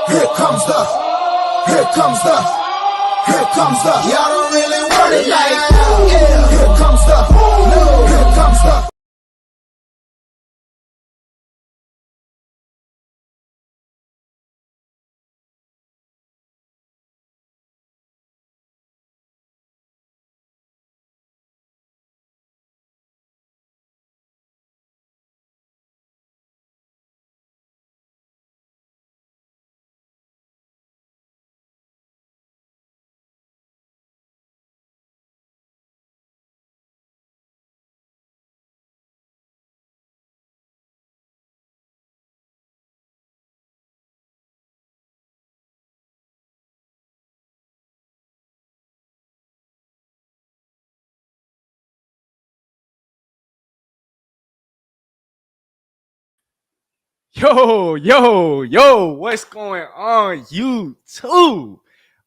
Here comes the, here comes the, here comes the. Y'all don't really want it like that. Yeah. Here comes the, here comes the. Yo, what's going on, YouTube?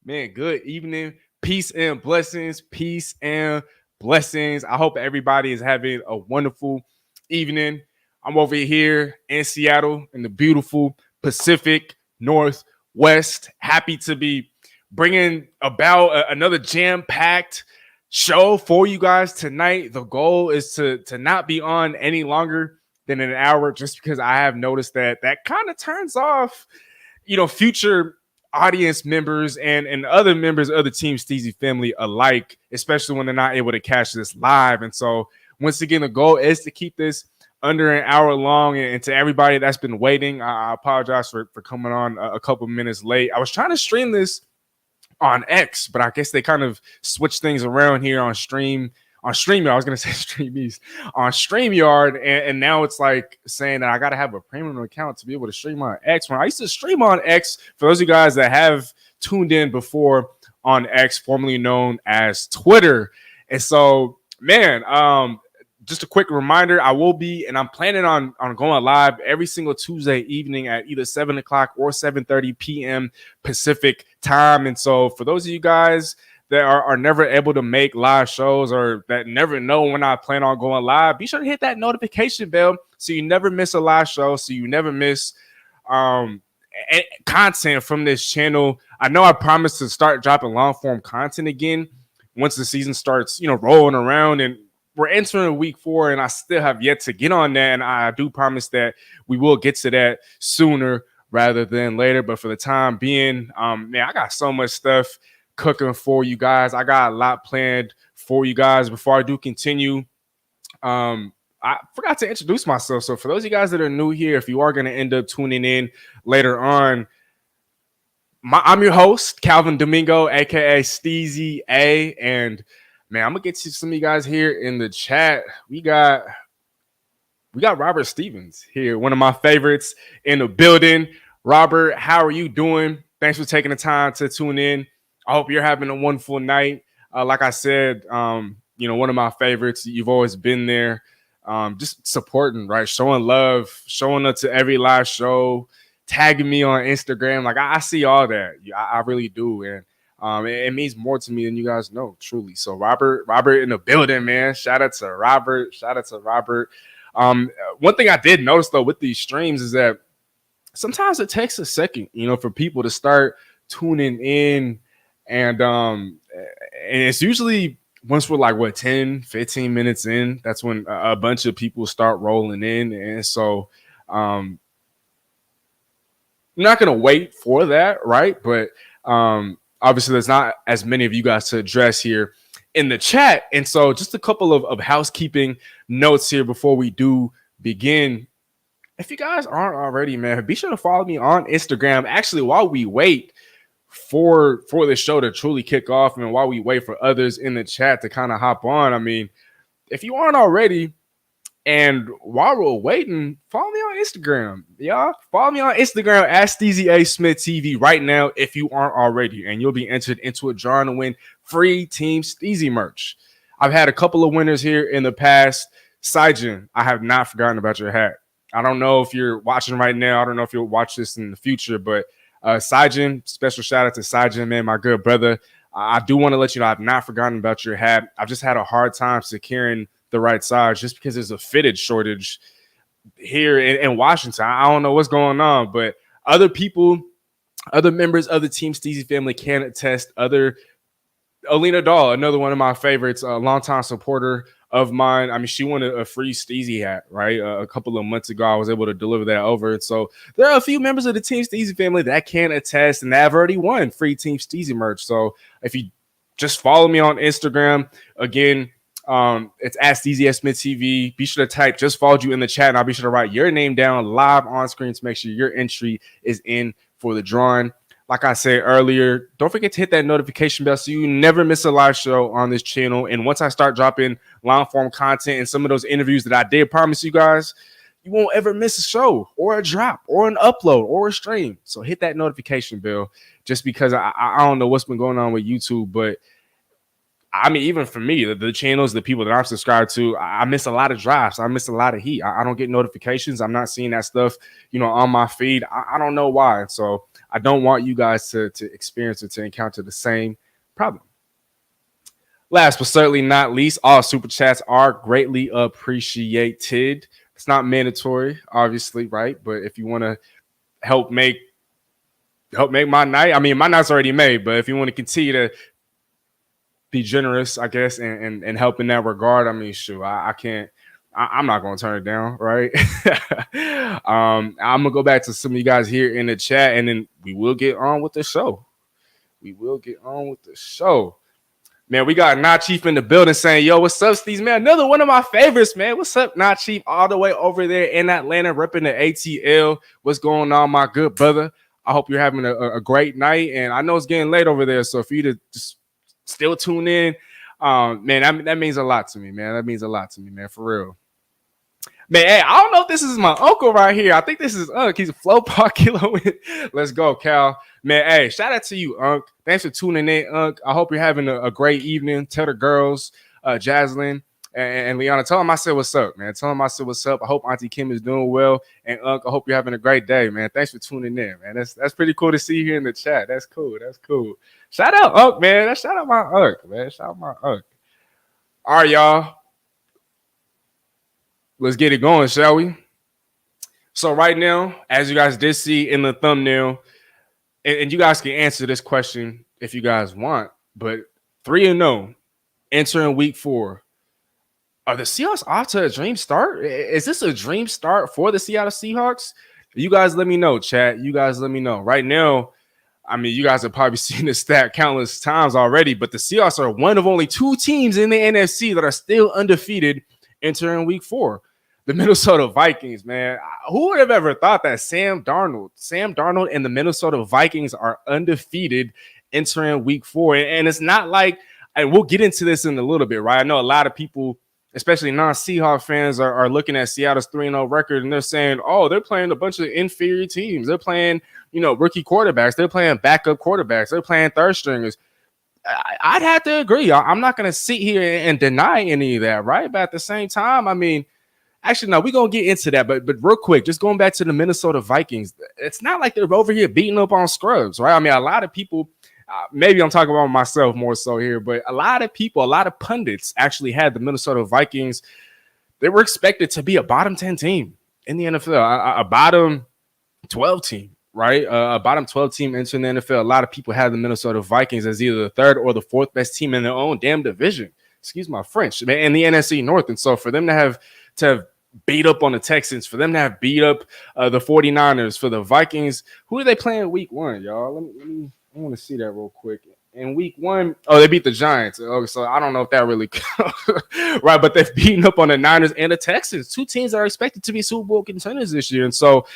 Man, good evening. Peace and blessings. Peace and blessings. I hope everybody is having a wonderful evening. I'm over here in Seattle in the beautiful Pacific Northwest. Happy to be bringing about another jam-packed show for you guys tonight. The goal is to not be on any longer than an hour, just because I have noticed that kind of turns off, future audience members and other members of the Team Steezy family alike, especially when they're not able to catch this live. And so once again, the goal is to keep this under an hour long. And to everybody that's been waiting, I apologize for coming on a couple minutes late. I was trying to stream this on X, but I guess they kind of switched things around here on StreamYard. I was going to say StreamEast on StreamYard. And now it's like saying that I got to have a premium account to be able to stream on X. When I used to stream on X, for those of you guys that have tuned in before on X, formerly known as Twitter. And so, man, just a quick reminder, I will be, and I'm planning on going live every single Tuesday evening at either 7 o'clock or 7:30 p.m. Pacific time. And so for those of you guys that are never able to make live shows or that never know when I plan on going live, be sure to hit that notification bell so you never miss a live show, so you never miss content from this channel. I know I promised to start dropping long form content again once the season starts, rolling around, and we're entering week 4, and I still have yet to get on that. And I do promise that we will get to that sooner rather than later. But for the time being, man, I got so much stuff cooking for you guys. I got a lot planned for you guys. Before I do continue, I forgot to introduce myself. So for those of you guys that are new here, if you are going to end up tuning in later on, I'm your host, Calvin Domingo, aka Steezy A, and man, I'm gonna get to some of you guys here in the chat. We got Robert Stevens here, one of my favorites in the building. Robert, how are you doing? Thanks for taking the time to tune in. I hope you're having a wonderful night. Like I said, one of my favorites. You've always been there, just supporting, right? Showing love, showing up to every live show, tagging me on Instagram. Like I see all that. I really do, and it means more to me than you guys know, truly. So Robert in the building, man. Shout out to Robert. One thing I did notice though with these streams is that sometimes it takes a second, for people to start tuning in, and it's usually once we're like 10, 15 minutes in, that's when a bunch of people start rolling in. And so I'm not gonna wait for that, right? But obviously there's not as many of you guys to address here in the chat. And so just a couple of housekeeping notes here before we do begin. If you guys aren't already, man, be sure to follow me on Instagram. Actually, while we wait for the show to truly kick off, and while we wait for others in the chat to kind of hop on, I mean, if you aren't already, and while we're waiting, follow me on Instagram. Y'all, follow me on Instagram at Steezy A Smith TV right now if you aren't already, and you'll be entered into a drawing to win free Team Steezy merch. I've had a couple of winners here in the past. Saijin, I have not forgotten about your hat. I don't know if you're watching right now. I don't know if you'll watch this in the future, but Saijin, special shout out to Saijin, man, my good brother. I do want to let you know I've not forgotten about your hat. I've just had a hard time securing the right size just because there's a fitted shortage here in Washington. I don't know what's going on, but other people Other members of the Team Steezy family can attest. Alina Dahl, another one of my favorites, a longtime supporter of mine. I mean, she won a free Steezy hat, right? A couple of months ago, I was able to deliver that over. And so there are a few members of the Team Steezy family that can attest, and that have already won free Team Steezy merch. So if you just follow me on Instagram, again, it's at SteezySmithTV. Be sure to type "just followed you" in the chat, and I'll be sure to write your name down live on screen to make sure your entry is in for the drawing. Like I said earlier, don't forget to hit that notification bell so you never miss a live show on this channel. And once I start dropping long form content and some of those interviews that I did promise you guys, you won't ever miss a show or a drop or an upload or a stream. So hit that notification bell, just because I don't know what's been going on with YouTube, but I mean, even for me, the channels, the people that I'm subscribed to, I miss a lot of drops. I miss a lot of heat. I don't get notifications. I'm not seeing that stuff, on my feed. I don't know why. So I don't want you guys to experience or to encounter the same problem. Last but certainly not least, all super chats are greatly appreciated. It's not mandatory, obviously, right? But if you want to help make my night, I mean, my night's already made, but if you want to continue to be generous, I guess, and help in that regard, I mean, sure, I can't. I'm not going to turn it down, right? I'm going to go back to some of you guys here in the chat, and then we will get on with the show. Man, we got Not Chief in the building saying, yo, what's up, Steez, man? Another one of my favorites, man. What's up, Not Chief, all the way over there in Atlanta, repping the ATL. What's going on, my good brother? I hope you're having a great night, and I know it's getting late over there, so for you to just still tune in, man, that means a lot to me, man. That means a lot to me, man, for real. Man, hey, I don't know if this is my uncle right here. I think this is Unc. He's a flow park kilo. Let's go, Cal. Man, hey, shout out to you, Unc. Thanks for tuning in, Unc. I hope you're having a great evening. Tell the girls, Jaslyn and Liana, tell them I said what's up, man. Tell them I said what's up. I hope Auntie Kim is doing well. And Unc, I hope you're having a great day, man. Thanks for tuning in, man. That's pretty cool to see you here in the chat. That's cool. Shout out, Unc, man. Shout out my Unc, man. Shout out my Unc. All right, y'all. Let's get it going, shall we? So right now, as you guys did see in the thumbnail, and you guys can answer this question if you guys want, but 3-0 entering week 4. Are the Seahawks off to a dream start? Is this a dream start for the Seattle Seahawks? You guys let me know, chat. You guys let me know. Right now, I mean, you guys have probably seen this stat countless times already, but the Seahawks are one of only 2 teams in the NFC that are still undefeated entering week 4. The Minnesota Vikings, man. Who would have ever thought that Sam Darnold and the Minnesota Vikings are undefeated entering week 4? And it's not like, and we'll get into this in a little bit, right? I know a lot of people, especially non-Seahawks fans, are looking at Seattle's 3-0 record, and they're saying, oh, they're playing a bunch of inferior teams. They're playing, rookie quarterbacks. They're playing backup quarterbacks. They're playing third stringers. I'd have to agree. I'm not going to sit here and deny any of that, right? But at the same time, I mean, actually, no, we're going to get into that. But real quick, just going back to the Minnesota Vikings, it's not like they're over here beating up on scrubs, right? I mean, a lot of people, maybe I'm talking about myself more so here, but a lot of people, a lot of pundits actually had the Minnesota Vikings. They were expected to be a bottom 10 team in the NFL, a bottom 12 team, right? A bottom 12 team entering the NFL. A lot of people had the Minnesota Vikings as either the 3rd or the 4th best team in their own damn division. Excuse my French, man, in the NFC North. And so for them to have beat up on the Texans, for them to have beat up the 49ers, for the Vikings, who are they playing week 1, y'all? I want to see that real quick. In week 1, they beat the Giants. So I don't know if that really right, but they've beaten up on the Niners and the Texans, 2 teams that are expected to be Super Bowl contenders this year. And so,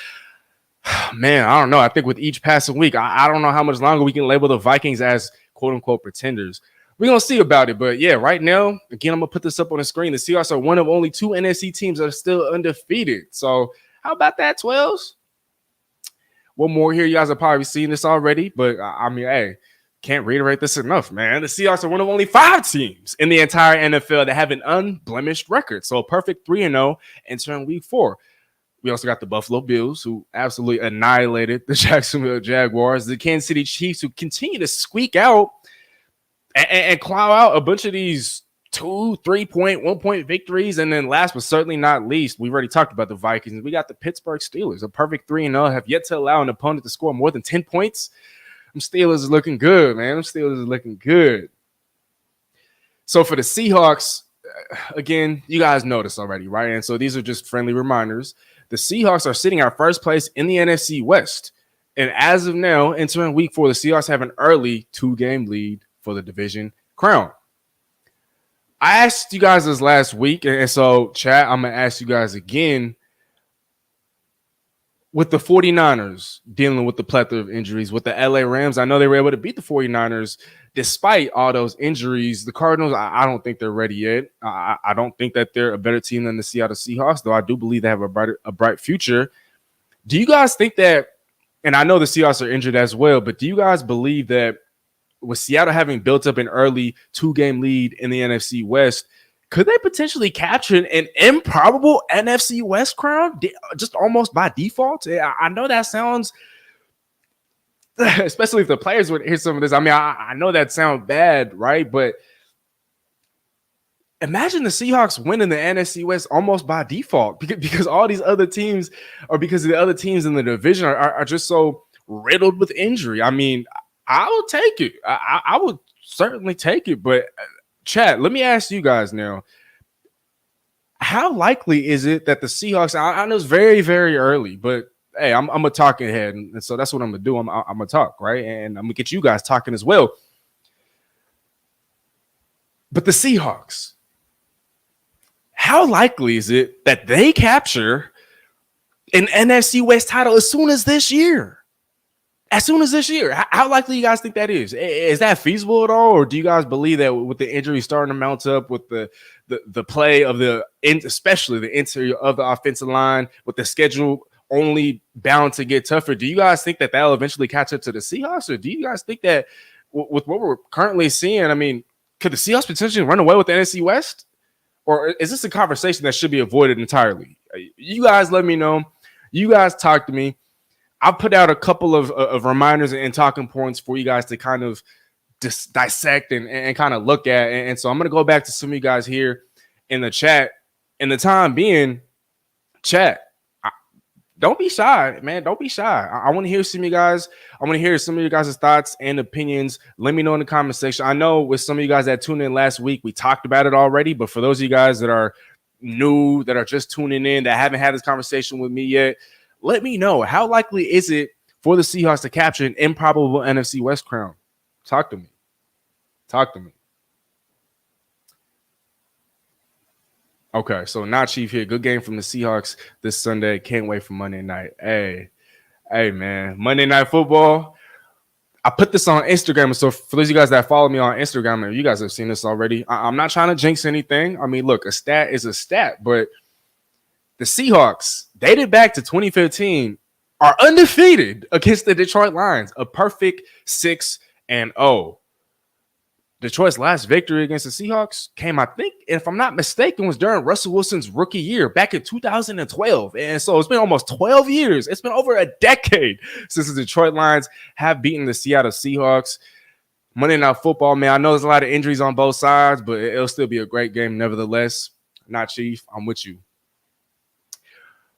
man, I don't know. I think with each passing week, I don't know how much longer we can label the Vikings as quote-unquote pretenders. We're going to see about it. But, yeah, right now, again, I'm going to put this up on the screen. The Seahawks are one of only 2 NFC teams that are still undefeated. So how about that, 12s? One more here. You guys have probably seen this already. But, I mean, hey, can't reiterate this enough, man. The Seahawks are one of only 5 teams in the entire NFL that have an unblemished record. So a perfect 3-0 entering week 4. We also got the Buffalo Bills, who absolutely annihilated the Jacksonville Jaguars. The Kansas City Chiefs, who continue to squeak out and claw out a bunch of these 2, 3-point, 1-point victories. And then last but certainly not least, we've already talked about the Vikings. We got the Pittsburgh Steelers, a perfect 3-0, have yet to allow an opponent to score more than 10 points. Them Steelers is looking good, man. Them Steelers is looking good. So for the Seahawks, again, you guys know this already, right? And so these are just friendly reminders. The Seahawks are sitting at first place in the NFC West. And as of now, entering week 4, the Seahawks have an early 2-game lead for the division crown. I asked you guys this last week, and so, chat, I'm going to ask you guys again. With the 49ers dealing with the plethora of injuries, with the LA Rams, I know they were able to beat the 49ers despite all those injuries. The Cardinals, I don't think they're ready yet. I don't think that they're a better team than the Seattle Seahawks, though I do believe they have a bright future. Do you guys think that, and I know the Seahawks are injured as well, but do you guys believe that with Seattle having built up an early 2-game lead in the NFC West, could they potentially capture an improbable NFC West crown just almost by default? I know that sounds, especially if the players would hear some of this. I mean, I know that sounds bad, right? But imagine the Seahawks winning the NFC West almost by default because all these other teams, or because the other teams in the division are just so riddled with injury. I mean, I will take it. I would certainly take it, but chat, let me ask you guys now. How likely is it that the Seahawks, I know it's very, very early, but hey, I'm a talking head, and so that's what I'm going to do. I'm going to talk, right? And I'm going to get you guys talking as well. But the Seahawks, how likely is it that they capture an NFC West title as soon as this year? As soon as this year, how likely you guys think that is? Is that feasible at all, or do you guys believe that with the injury starting to mount up, with the play of especially the interior of the offensive line, with the schedule only bound to get tougher, do you guys think that that'll eventually catch up to the Seahawks, or do you guys think that with what we're currently seeing, I mean, could the Seahawks potentially run away with the NFC West, or is this a conversation that should be avoided entirely? You guys let me know. You guys talk to me. I'll put out a couple of reminders and talking points for you guys to kind of dissect and kind of look at. And so I'm going to go back to some of you guys here in the chat. In the time being, chat, don't be shy, man. Don't be shy. I want to hear some of you guys. I want to hear some of you guys' thoughts and opinions. Let me know in the comment section. I know with some of you guys that tuned in last week, we talked about it already. But for those of you guys that are new, that are just tuning in, that haven't had this conversation with me yet, let me know, how likely is it for the Seahawks to capture an improbable NFC West crown? Talk to me. Talk to me. Okay, so now Chief here. Good game from the Seahawks this Sunday. Can't wait for Monday night. Hey, man. Monday Night Football. I put this on Instagram. So for those of you guys that follow me on Instagram, and you guys have seen this already, I'm not trying to jinx anything. I mean, look, a stat is a stat, but the Seahawks, dated back to 2015, are undefeated against the Detroit Lions, a perfect 6-0. Detroit's last victory against the Seahawks came, I think, if I'm not mistaken, was during Russell Wilson's rookie year back in 2012. And so it's been almost 12 years. It's been over a decade since the Detroit Lions have beaten the Seattle Seahawks. Monday Night Football, man, I know there's a lot of injuries on both sides, but it'll still be a great game nevertheless. Not Chief, I'm with you.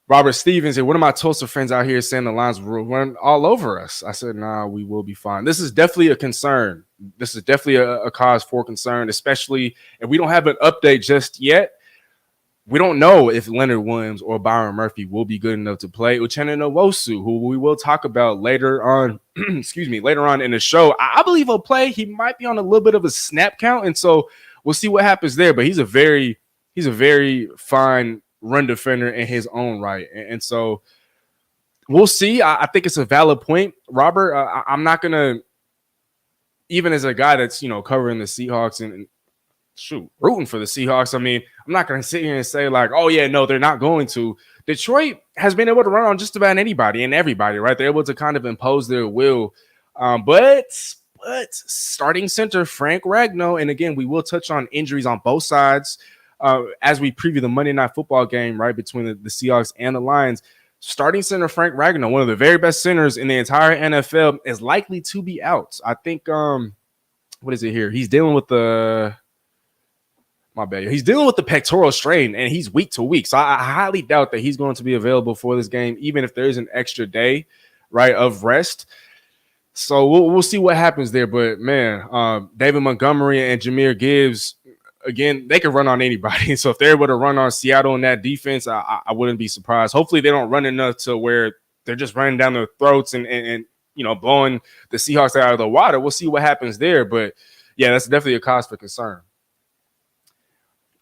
Robert Stevens here. One of my Tulsa friends out here saying the Lions will run all over us. I said, nah, we will be fine. This is definitely a concern. This is definitely a cause for concern, especially if we don't have an update just yet. We don't know if Leonard Williams or Byron Murphy will be good enough to play. Uchenna Nwosu, who we will talk about later on, later on in the show. I believe he'll play. He might be on a little bit of a snap count, and so we'll see what happens there. But he's a very fine run defender in his own right. And so we'll see. I think it's a valid point, Robert. I'm not going to, even as a guy that's, covering the Seahawks and rooting for the Seahawks, I mean, I'm not going to sit here and say like, oh, yeah, no, they're not going to. Detroit has been able to run on just about anybody and everybody, right? They're able to kind of impose their will. But starting center Frank Ragnow, and again, we will touch on injuries on both sides as we preview the Monday Night Football game, right, between the Seahawks and the Lions. Starting center Frank Ragnow, one of the very best centers in the entire NFL, is likely to be out. I think, what is it here? He's dealing with My bad. He's dealing with the pectoral strain, and he's week to week. So I highly doubt that he's going to be available for this game, even if there's an extra day, right, of rest. So we'll see what happens there. But, man, David Montgomery and Jahmyr Gibbs, again, they can run on anybody. So if they're able to run on Seattle in that defense, I wouldn't be surprised. Hopefully they don't run enough to where they're just running down their throats and blowing the Seahawks out of the water. We'll see what happens there. But, yeah, that's definitely a cause for concern.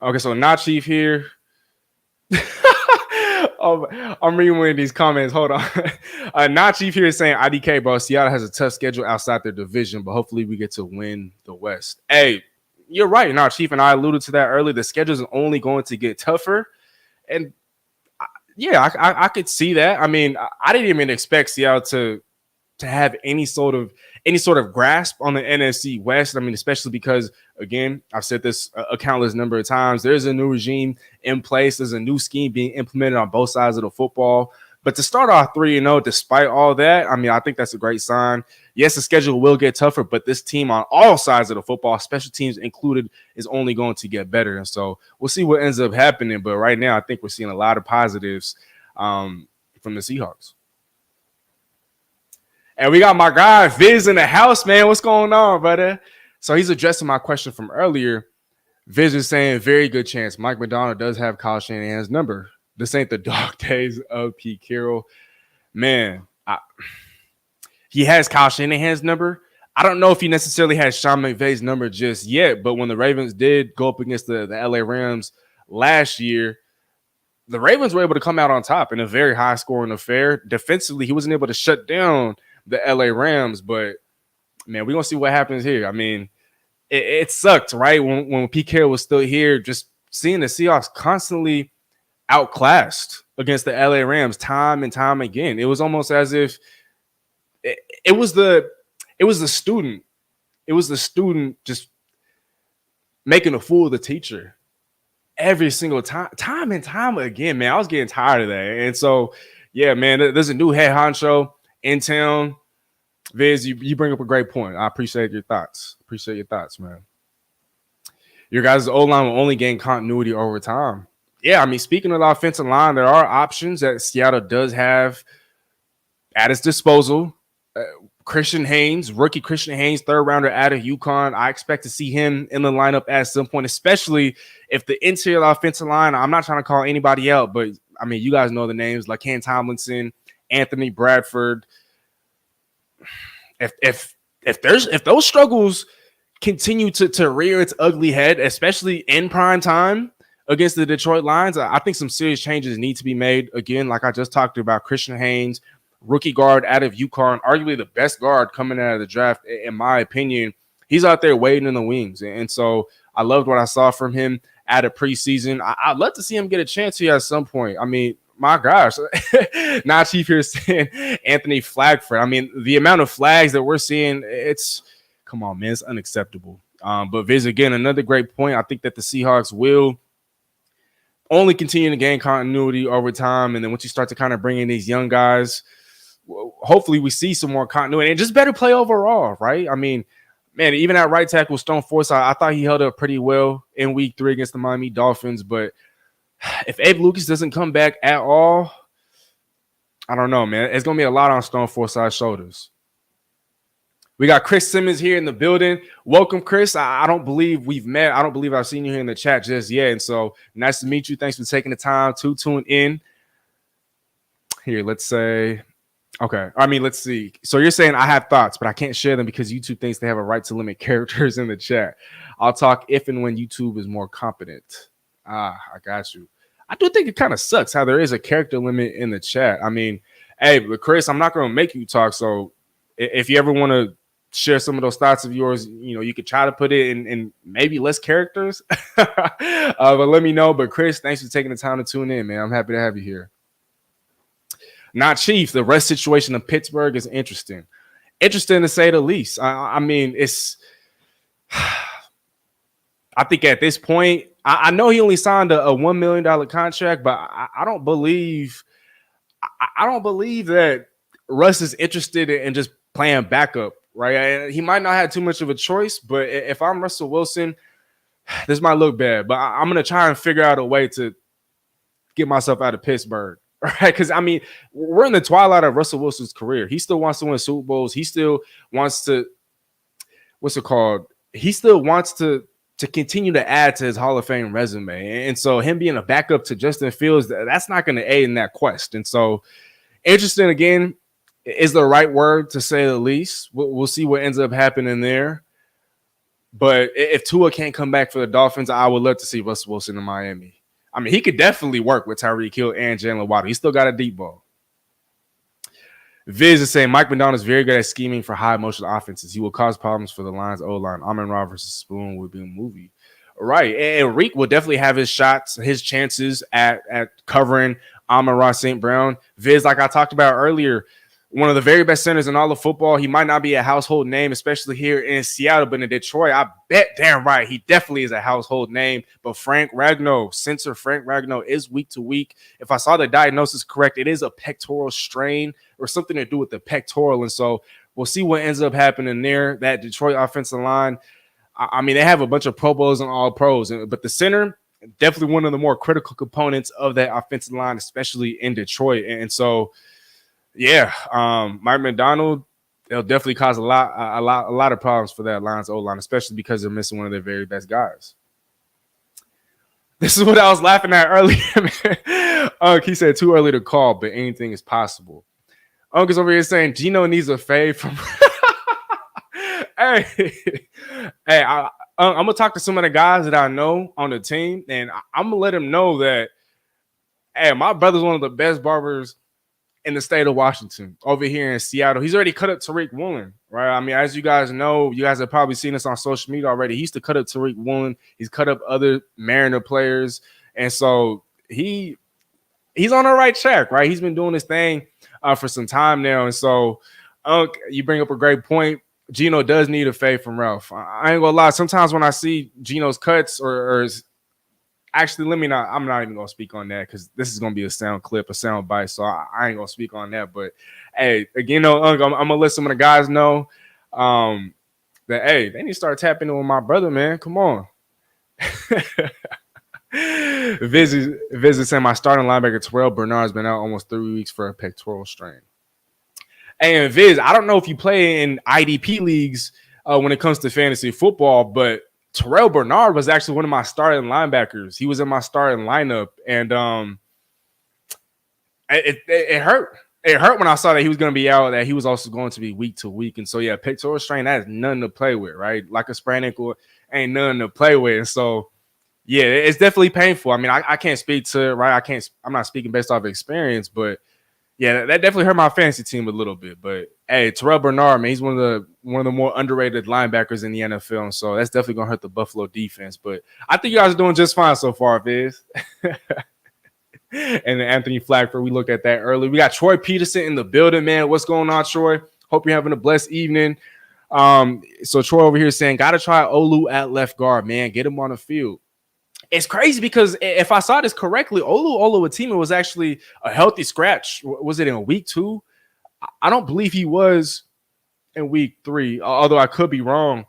Okay, so not Chief here. I'm reading one of these comments. Hold on. Not Chief here is saying IDK, bro. Seattle has a tough schedule outside their division, but hopefully we get to win the West. Hey, you're right. Not Chief and I alluded to that earlier. The schedule is only going to get tougher. And yeah, I could see that. I mean, I didn't even expect Seattle to have any sort of grasp on the NFC West. I mean, especially because, again, I've said this a countless number of times. There's a new regime in place. There's a new scheme being implemented on both sides of the football. But to start off 3-0, despite all that, I mean, I think that's a great sign. Yes, the schedule will get tougher, but this team on all sides of the football, special teams included, is only going to get better. And so we'll see what ends up happening. But right now, I think we're seeing a lot of positives from the Seahawks. And we got my guy Viz in the house, man. What's going on, brother? So he's addressing my question from earlier. Viz is saying, very good chance Mike McDonald does have Kyle Shanahan's number. This ain't the dog days of Pete Carroll. Man, he has Kyle Shanahan's number. I don't know if he necessarily has Sean McVay's number just yet, but when the Ravens did go up against the LA Rams last year, the Ravens were able to come out on top in a very high-scoring affair. Defensively, he wasn't able to shut down the LA Rams, but man, we're gonna see what happens here. I mean, it sucked, right? When Pete Carroll was still here, just seeing the Seahawks constantly outclassed against the LA Rams time and time again. It was almost as if it was the student just making a fool of the teacher every single time and time again, man. I was getting tired of that. And so, yeah, man, there's a new head honcho in town. Viz, you bring up a great point. I appreciate your thoughts. Man. Your guys' O-line will only gain continuity over time. Yeah, I mean, speaking of the offensive line, there are options that Seattle does have at its disposal. Christian Haynes, rookie Christian Haynes, third rounder out of UConn. I expect to see him in the lineup at some point, especially if the interior offensive line, I'm not trying to call anybody out, but I mean, you guys know the names like Ken Tomlinson, Anthony Bradford. If those struggles continue to rear its ugly head, especially in prime time against the Detroit Lions, I think some serious changes need to be made. Again, like I just talked about, Christian Haynes, rookie guard out of UConn, arguably the best guard coming out of the draft, in my opinion. He's out there waiting in the wings. And so I loved what I saw from him at a preseason. I'd love to see him get a chance here at some point. I mean, my gosh, not Chief here saying Anthony Flagford. I mean, the amount of flags that we're seeing, come on, man, it's unacceptable. But Viz, again, another great point. I think that the Seahawks will only continue to gain continuity over time. And then once you start to kind of bring in these young guys, hopefully we see some more continuity and just better play overall, right? I mean, man, even at right tackle, Stone Forsythe, I thought he held up pretty well in week 3 against the Miami Dolphins. But if Abe Lucas doesn't come back at all, I don't know, man. It's going to be a lot on Stone Forsythe's shoulders. We got Chris Simmons here in the building. Welcome, Chris. I don't believe we've met. I don't believe I've seen you here in the chat just yet. And so nice to meet you. Thanks for taking the time to tune in. Here, let's say, okay. I mean, let's see. So you're saying I have thoughts, but I can't share them because YouTube thinks they have a right to limit characters in the chat. I'll talk if and when YouTube is more competent. I got you. I do think it kind of sucks how there is a character limit in the chat. I mean, hey, but Chris, I'm not going to make you talk. So if you ever want to share some of those thoughts of yours, you could try to put it in maybe less characters. But let me know. But Chris, thanks for taking the time to tune in, man. I'm happy to have you here. Not Chief, the rest situation in Pittsburgh is interesting. Interesting to say the least. I mean, I think at this point, I know he only signed a $1 million contract, but I don't believe that Russ is interested in just playing backup, right? He might not have too much of a choice, but if I'm Russell Wilson, this might look bad, but I'm going to try and figure out a way to get myself out of Pittsburgh. Right? Because, I mean, we're in the twilight of Russell Wilson's career. He still wants to win Super Bowls. He still wants to, what's it called? He still wants to continue to add to his Hall of Fame resume. And so him being a backup to Justin Fields, that's not going to aid in that quest. And so interesting, again, is the right word to say the least. We'll see what ends up happening there. But if Tua can't come back for the Dolphins, I would love to see Russell Wilson in Miami. I mean, he could definitely work with Tyreek Hill and Jalen Waddle. He still got a deep ball. Viz is saying Mike Macdonald is very good at scheming for high motion offenses. He will cause problems for the Lions O-line. Amon-Ra versus Spoon would be a movie. Right. And Reek will definitely have his shots, his chances at covering Amon-Ra St. Brown. Viz, like I talked about earlier, one of the very best centers in all of football. He might not be a household name, especially here in Seattle, but in Detroit, I bet damn right he definitely is a household name. But Frank Ragnow, center Frank Ragnow, is week to week. If I saw the diagnosis correct, it is a pectoral strain or something to do with the pectoral. And so we'll see what ends up happening there. That Detroit offensive line, I mean, they have a bunch of Pro Bowls and all pros, but the center, definitely one of the more critical components of that offensive line, especially in Detroit. And so, yeah, Mike Macdonald, they'll definitely cause a lot of problems for that Lions O-line, especially because they're missing one of their very best guys. This is what I was laughing at earlier. He said too early to call, but anything is possible. Uncle's over here saying Gino needs a fade from. Hey, I'm gonna talk to some of the guys that I know on the team, and I'm gonna let them know that, hey, my brother's one of the best barbers in the state of Washington over here in Seattle. He's already cut up Tariq Woolen, right? I mean, as you guys know, you guys have probably seen this on social media already. He used to cut up Tariq Woolen. He's cut up other Mariner players. And so he's on the right track, right? He's been doing this thing for some time now. And so you bring up a great point. Gino does need a fade from Ralph. I ain't gonna lie. Sometimes when I see Gino's cuts or actually, I'm not even gonna speak on that because this is gonna be a sound clip, a sound bite. So I ain't gonna speak on that. But hey, again, I'm gonna let some of the guys know that hey, they need to start tapping in with my brother, man. Come on. Visit saying my starting linebacker Terrell Bernard has been out almost 3 weeks for a pectoral strain. And Viz, I don't know if you play in IDP leagues when it comes to fantasy football, but Terrell Bernard was actually one of my starting linebackers. He was in my starting lineup, and it hurt. It hurt when I saw that he was going to be out, that he was also going to be week to week. And so, yeah, pectoral strain, that is nothing to play with, right? Like a sprained ankle ain't nothing to play with. And so, yeah, it's definitely painful. I mean, I can't speak to it, right? I'm not speaking based off of experience, but yeah, that definitely hurt my fantasy team a little bit. But hey, Terrell Bernard, man, he's one of the more underrated linebackers in the NFL. And so that's definitely gonna hurt the Buffalo defense. But I think you guys are doing just fine so far, Viz. And then Anthony Flagford, we looked at that earlier. We got Troy Peterson in the building, man. What's going on, Troy? Hope you're having a blessed evening. So Troy over here saying, gotta try Olu at left guard, man. Get him on the field. It's crazy because if I saw this correctly, Olu Oluwatimi was actually a healthy scratch. Was it in week 2? I don't believe he was in week 3, although I could be wrong.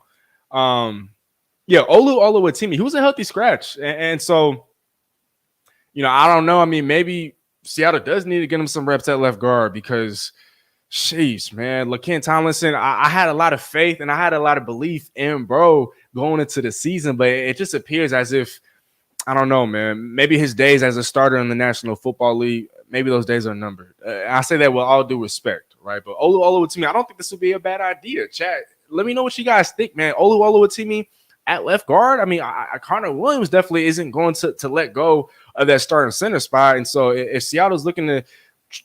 Yeah, Olu Oluwatimi, he was a healthy scratch. And so, you know, I don't know. I mean, maybe Seattle does need to get him some reps at left guard because, sheesh, man, LaKen Tomlinson, I had a lot of faith and I had a lot of belief in bro going into the season, but it just appears as if, I don't know, man. Maybe his days as a starter in the National Football League, maybe those days are numbered. I say that with all due respect, right? But Olu Oluwatimi, I don't think this would be a bad idea. Chat, let me know what you guys think, man. Olu Oluwatimi at left guard. I mean, Connor Williams definitely isn't going to let go of that starting center spot. And so if Seattle's looking to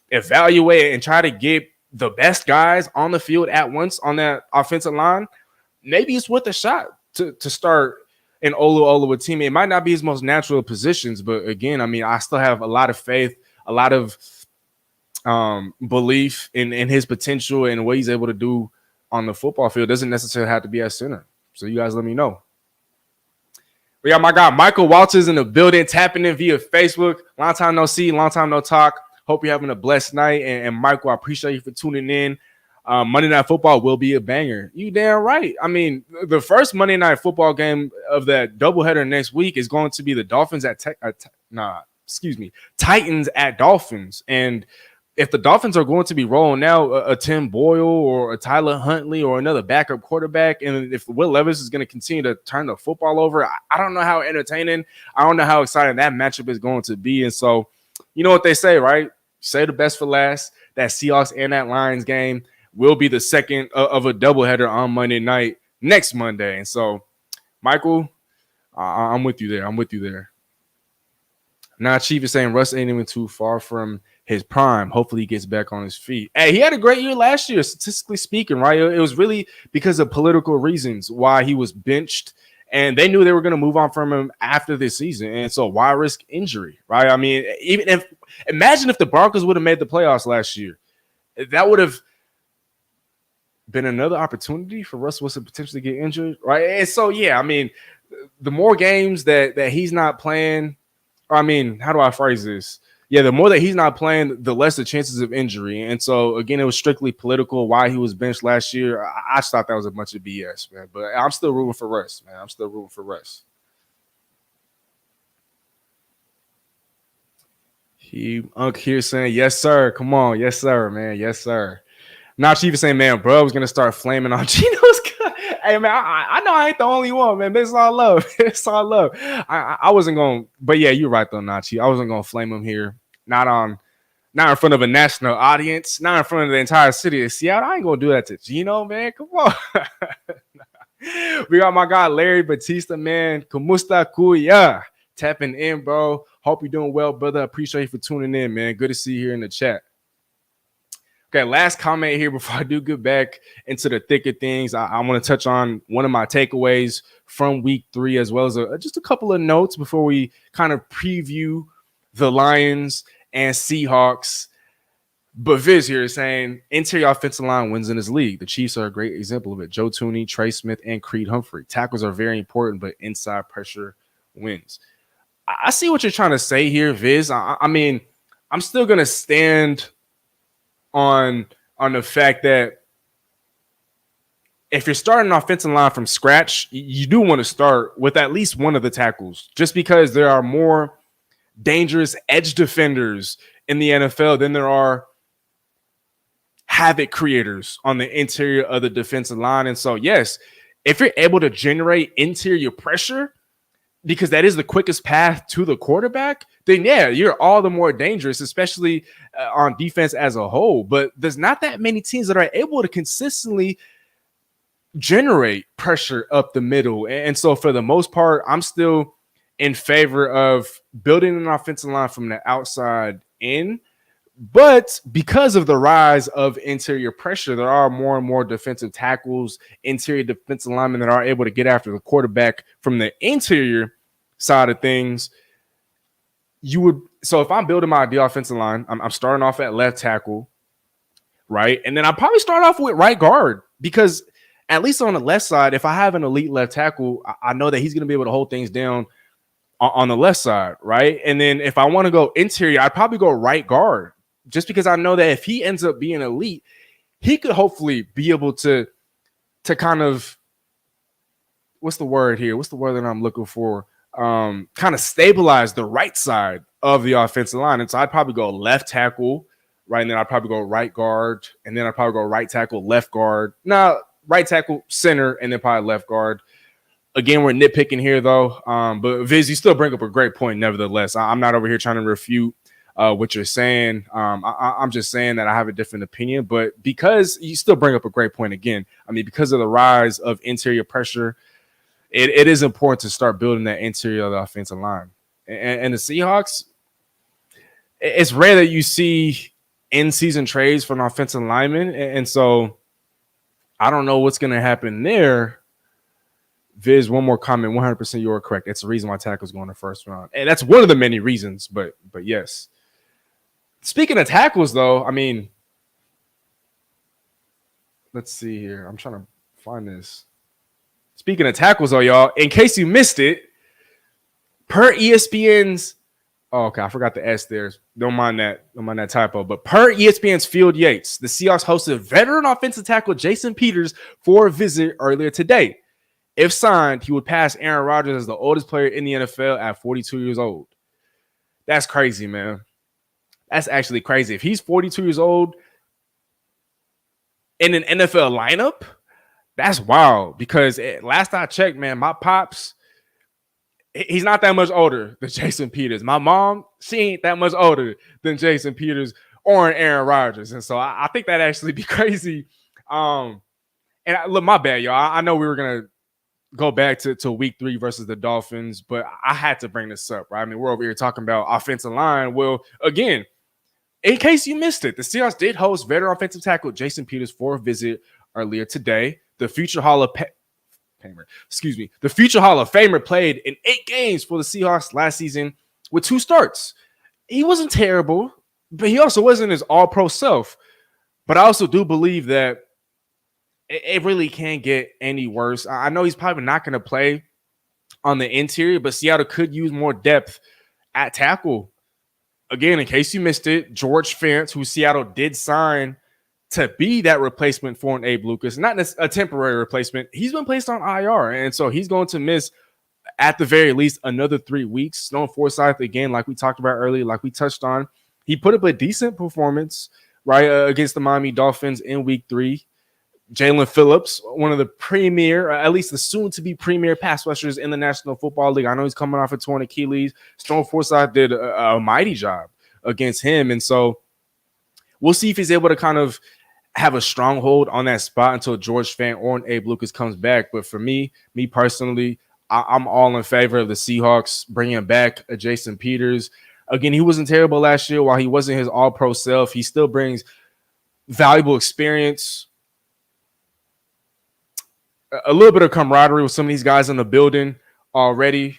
evaluate and try to get the best guys on the field at once on that offensive line, maybe it's worth a shot to start in Olu Oluwatimi. It might not be his most natural positions, but again, I mean, I still have a lot of faith, a lot of belief in his potential and what he's able to do on the football field. It doesn't necessarily have to be at center. So you guys let me know. We got my guy Michael Walters in the building, tapping in via Facebook. Long time no see, long time no talk. Hope you're having a blessed night. And Michael, I appreciate you for tuning in. Monday Night Football will be a banger. You damn right. I mean, the first Monday Night Football game of that doubleheader next week is going to be the Dolphins Titans at Dolphins. And if the Dolphins are going to be rolling out a Tim Boyle or a Tyler Huntley or another backup quarterback, and if Will Levis is going to continue to turn the football over, I don't know how entertaining, I don't know how exciting that matchup is going to be. And so, you know what they say, right? Say the best for last. That Seahawks and that Lions game will be the second of a doubleheader on Monday night next Monday. And so, Michael, I'm with you there. I'm with you there. Now, Chief is saying Russ ain't even too far from his prime. Hopefully he gets back on his feet. Hey, he had a great year last year, statistically speaking, right? It was really because of political reasons why he was benched, and they knew they were going to move on from him after this season. And so why risk injury, right? I mean, imagine if the Broncos would have made the playoffs last year. That would have been another opportunity for Russ Wilson to potentially get injured, right? And so, yeah, I mean, the more games that he's not playing, or I mean, how do I phrase this? Yeah, the more that he's not playing, the less the chances of injury. And so, again, it was strictly political why he was benched last year. I just thought that was a bunch of BS, man. But I'm still rooting for Russ, man. I'm still rooting for Russ. Unc here saying, yes, sir. Come on. Yes, sir, man. Yes, sir. Now Chief is saying, man, bro, was going to start flaming on Gino's cut. Hey, man, I know I ain't the only one, man. It's all love. It's all love. I wasn't going to, but yeah, you're right, though, Nachi. I wasn't going to flame him here. Not in front of a national audience, not in front of the entire city of Seattle. I ain't going to do that to Gino, man. Come on. We got my guy, Larry Batista, man. Kumusta kuya? Tapping in, bro. Hope you're doing well, brother. Appreciate you for tuning in, man. Good to see you here in the chat. Okay, last comment here before I do get back into the thick of things. I want to touch on one of my takeaways from week 3, as well as just a couple of notes before we kind of preview the Lions and Seahawks. But Viz here is saying interior offensive line wins in this league. The Chiefs are a great example of it. Joe Tooney, Trey Smith, and Creed Humphrey. Tackles are very important, but inside pressure wins. I see what you're trying to say here, Viz. I mean, I'm still going to stand on the fact that if you're starting an offensive line from scratch, you do want to start with at least one of the tackles, just because there are more dangerous edge defenders in the NFL than there are havoc creators on the interior of the defensive line. And so, yes, if you're able to generate interior pressure, because that is the quickest path to the quarterback, then yeah, you're all the more dangerous, especially on defense as a whole. But there's not that many teams that are able to consistently generate pressure up the middle. And so for the most part, I'm still in favor of building an offensive line from the outside in. But because of the rise of interior pressure, there are more and more defensive tackles, interior defensive linemen that are able to get after the quarterback from the interior side of things. So if I'm building my ideal offensive line, I'm starting off at left tackle, right? And then I'll probably start off with right guard, because at least on the left side, if I have an elite left tackle, I know that he's going to be able to hold things down on the left side, right? And then if I want to go interior, I'd probably go right guard, just because I know that if he ends up being elite, he could hopefully be able to kind of, what's the word here? What's the word that I'm looking for? Kind of stabilize the right side of the offensive line. And so I'd probably go left tackle, right? And then I'd probably go right guard. And then I'd probably go right tackle, left guard. Now, right tackle, center, and then probably left guard. Again, we're nitpicking here, though. But Viz, you still bring up a great point, nevertheless. I'm not over here trying to refute what you're saying. I'm just saying that I have a different opinion. But because you still bring up a great point again, I mean, because of the rise of interior pressure, it is important to start building that interior of the offensive line. And the Seahawks, it's rare that you see in-season trades for an offensive lineman. And so I don't know what's going to happen there. Viz, one more comment. 100% you are correct. It's the reason why tackles go in the first round. And that's one of the many reasons, but yes. Speaking of tackles, though, I mean, let's see here. I'm trying to find this. Speaking of tackles, though, y'all, in case you missed it, per ESPN's Oh, okay, I forgot the S there. Don't mind that. Don't mind that typo. But per ESPN's Field Yates, the Seahawks hosted veteran offensive tackle Jason Peters for a visit earlier today. If signed, he would pass Aaron Rodgers as the oldest player in the NFL at 42 years old. That's crazy, man. That's actually crazy. If he's 42 years old in an NFL lineup, that's wild. Because last I checked, man, my pops, he's not that much older than Jason Peters. My mom, she ain't that much older than Jason Peters or Aaron Rodgers. And so I think that actually be crazy. Look, my bad, y'all. I know we were going to go back to week 3 versus the Dolphins, but I had to bring this up, right? I mean, we're over here talking about offensive line. Well, again, in case you missed it, the Seahawks did host veteran offensive tackle Jason Peters for a visit earlier today. The future Hall of Famer played in 8 games for the Seahawks last season with 2 starts. He wasn't terrible, but he also wasn't his all-pro self. But I also do believe that it really can't get any worse. I know he's probably not going to play on the interior, but Seattle could use more depth at tackle. Again, in case you missed it, George Fant, who Seattle did sign to be that replacement for an Abe Lucas, not a temporary replacement, he's been placed on IR, and so he's going to miss at the very least another 3 weeks. Stone Forsythe, again, like we talked about earlier, like we touched on, he put up a decent performance, right, against the Miami Dolphins in week 3. Jalen Phillips, one of the premier, or at least the soon-to-be premier pass rushers in the National Football League. I know he's coming off a torn Achilles. Stone Forsythe did a mighty job against him. And so we'll see if he's able to kind of have a stronghold on that spot until George Fant or Abe Lucas comes back. But for me personally, I'm all in favor of the Seahawks bringing back a Jason Peters. Again, he wasn't terrible last year. While he wasn't his all-pro self, he still brings valuable experience, a little bit of camaraderie with some of these guys in the building already.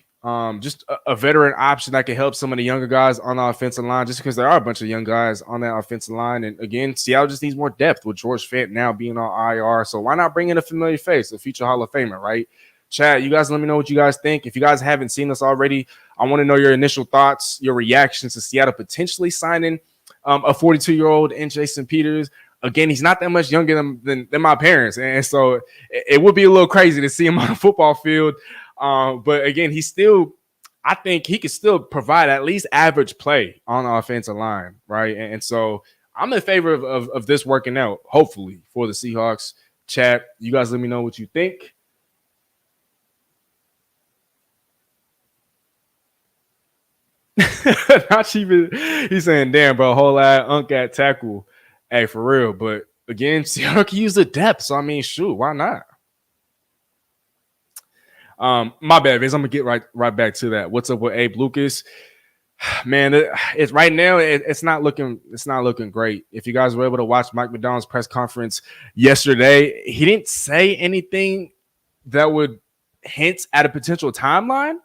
Just a veteran option that can help some of the younger guys on the offensive line, just because there are a bunch of young guys on that offensive line. And again, Seattle just needs more depth with George Fant now being on IR. So why not bring in a familiar face, a future Hall of Famer, right? Chad, you guys let me know what you guys think. If you guys haven't seen this already, I want to know your initial thoughts, your reactions to Seattle potentially signing a 42-year-old in Jason Peters. Again, he's not that much younger than my parents. And so it would be a little crazy to see him on a football field. But again, I think he could still provide at least average play on the offensive line, right? And so I'm in favor of this working out, hopefully, for the Seahawks. Chat, you guys let me know what you think. Not even, he's saying, damn, bro, whole lot unk at tackle. Hey, for real. But again, Seattle can use the depth. So I mean, shoot, why not? My bad, Vince. I'm gonna get right back to that. What's up with Abe Lucas? Man, it's right now. It's not looking great. If you guys were able to watch Mike Macdonald's press conference yesterday, he didn't say anything that would hint at a potential timeline.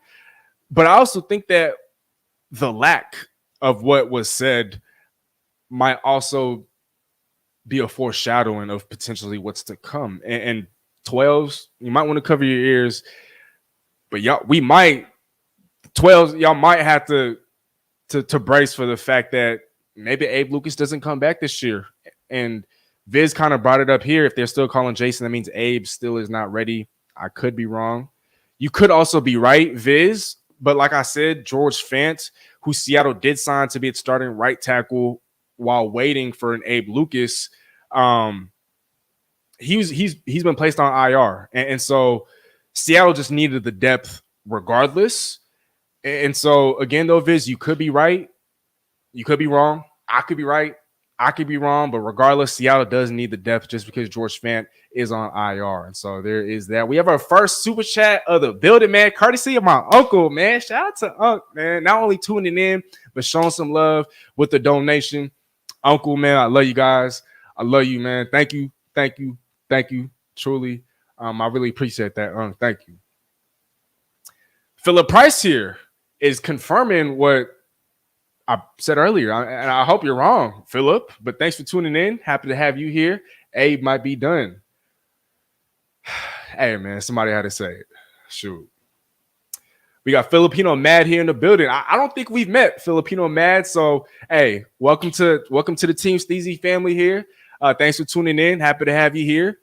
But I also think that the lack of what was said might also be a foreshadowing of potentially what's to come. And 12s, you might want to cover your ears. But y'all might have to brace for the fact that maybe Abe Lucas doesn't come back this year. And Viz kind of brought it up here. If they're still calling Jason, that means Abe still is not ready. I could be wrong. You could also be right, Viz. But like I said, George Fant, who Seattle did sign to be its starting right tackle while waiting for an Abe Lucas, he's been placed on IR. And so Seattle just needed the depth regardless. And so, again, though, Viz, you could be right. You could be wrong. I could be right. I could be wrong. But regardless, Seattle does need the depth just because George Fant is on IR. And so there is that. We have our first super chat of the building, man. Courtesy of my uncle, man. Shout out to Unc, man. Not only tuning in, but showing some love with the donation. Uncle, man, I love you guys. I love you, man. Thank you. Thank you. Thank you. Truly. I really appreciate that. Thank you. Philip Price here is confirming what I said earlier. And I hope you're wrong, Philip. But thanks for tuning in. Happy to have you here. Abe might be done. Hey, man, somebody had to say it. Shoot. We got Filipino Mad here in the building. I don't think we've met Filipino Mad. So, hey, welcome to the Team Steezy family here. Thanks for tuning in. Happy to have you here.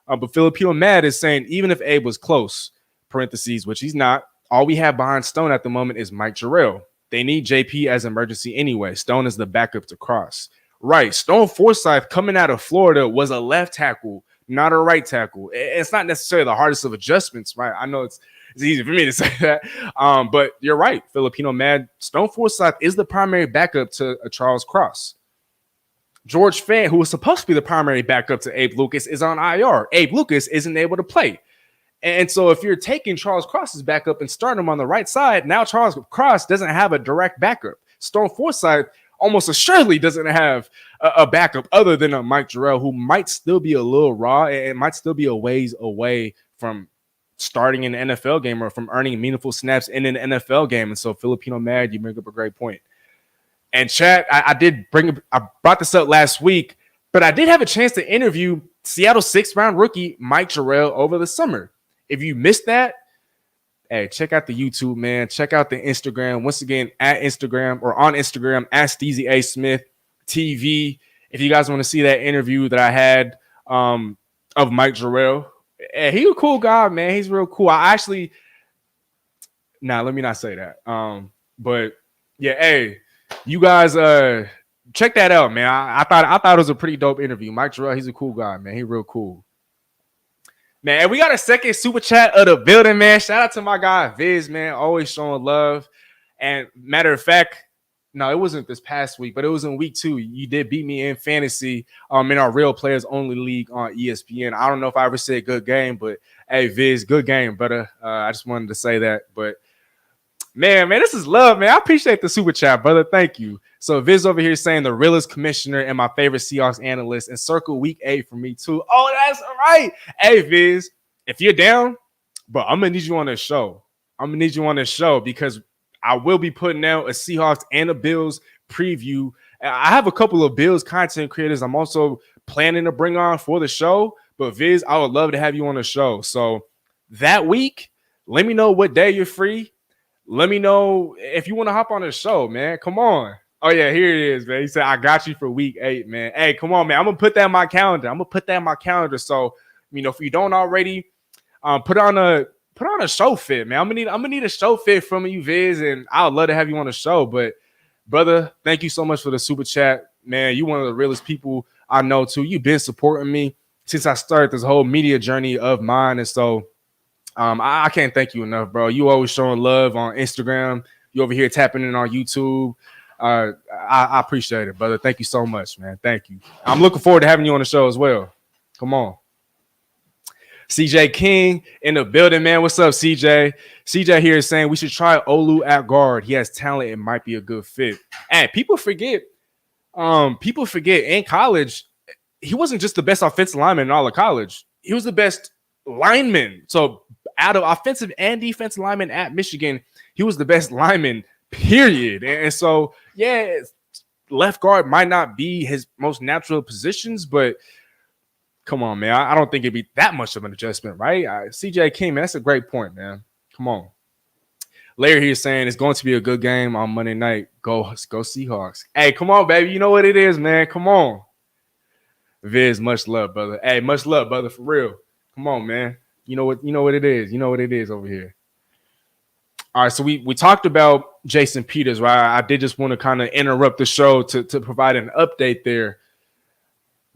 But Filipino Mad is saying, even if Abe was close, parentheses, which he's not, all we have behind Stone at the moment is Mike Jarrell. They need JP as emergency anyway. Stone is the backup to Cross. Right. Stone Forsythe coming out of Florida was a left tackle, not a right tackle. It's not necessarily the hardest of adjustments, right? I know it's easy for me to say that. But you're right. Filipino Mad. Stone Forsythe is the primary backup to Charles Cross. George Fan, who was supposed to be the primary backup to Abe Lucas, is on IR. Abe Lucas isn't able to play. And so if you're taking Charles Cross's backup and starting him on the right side, now Charles Cross doesn't have a direct backup. Stone Forsythe almost assuredly doesn't have a backup other than a Mike Jarrell, who might still be a little raw and might still be a ways away from starting an NFL game or from earning meaningful snaps in an NFL game. And so Filipino Mad, you bring up a great point. And chat, I brought this up last week, but I did have a chance to interview Seattle 6th round rookie Mike Jarrell over the summer. If you missed that, hey, check out the YouTube, man. Check out the Instagram. Once again, at Instagram or on Instagram, at Steezy A. Smith TV. If you guys want to see that interview that I had of Mike Jarrell, hey, he's a cool guy, man. He's real cool. Let me not say that. But yeah, hey, you guys check that out, man. I thought it was a pretty dope interview. Mike Jarrell, he's a cool guy, man. He's real cool. Man, we got a second super chat of the building, man. Shout out to my guy Viz, man. Always showing love. And matter of fact, no, it wasn't this past week, but it was in week 2. You did beat me in fantasy in our Real Players Only League on ESPN. I don't know if I ever said good game, but hey, Viz, good game, brother. I just wanted to say that. But man, this is love, man. I appreciate the super chat, brother. Thank you. So Viz over here saying the realest commissioner and my favorite Seahawks analyst, and circle week 8 for me too. Oh, that's all right. Hey, Viz, if you're down, bro, I'm gonna need you on this show. Because I will be putting out a Seahawks and a Bills preview. I have a couple of Bills content creators I'm also planning to bring on for the show. But Viz, I would love to have you on the show. So that week, let me know what day you're free. Let me know if you want to hop on the show, man. Come on. Oh, yeah, here it is, man. He said, I got you for week 8, man. Hey, come on, man. I'm going to put that in my calendar. So, if you don't already, put on a show fit, man. I'm gonna need a show fit from you, Viz, and I would love to have you on the show. But, brother, thank you so much for the super chat, man. You one of the realest people I know, too. You've been supporting me since I started this whole media journey of mine. And so I can't thank you enough, bro. You always showing love on Instagram. You over here tapping in on YouTube. I appreciate it, brother. Thank you so much, man. Thank you. I'm looking forward to having you on the show as well. Come on. CJ King in the building, man. What's up, CJ? CJ here is saying we should try Olu at guard. He has talent. It might be a good fit. And people forget in college, he wasn't just the best offensive lineman in all of college. He was the best lineman. So out of offensive and defensive lineman at Michigan, he was the best lineman, period. And so, yeah, left guard might not be his most natural positions, but come on, man. I don't think it'd be that much of an adjustment, right? CJ King, man, that's a great point, man. Come on. Larry here saying it's going to be a good game on Monday night. Go Seahawks. Hey, come on, baby. You know what it is, man. Come on. Viz, much love, brother. Hey, much love, brother, for real. Come on, man. You know what it is. You know what it is over here. All right, so we talked about Jason Peters, right? I did just want to kind of interrupt the show to provide an update there.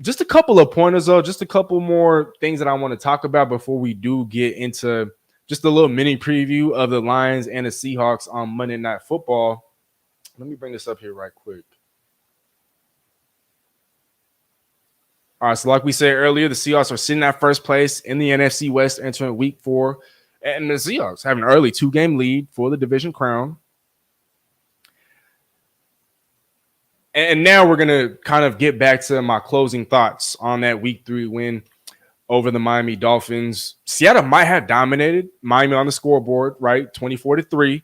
Just a couple of pointers, though. Just a couple more things that I want to talk about before we do get into just a little mini preview of the Lions and the Seahawks on Monday Night Football. Let me bring this up here right quick. All right, so like we said earlier, the Seahawks are sitting at first place in the NFC West entering Week 4. And the Seahawks have an early 2-game lead for the division crown. And now we're going to kind of get back to my closing thoughts on that Week 3 win over the Miami Dolphins. Seattle might have dominated Miami on the scoreboard, right? 24-3.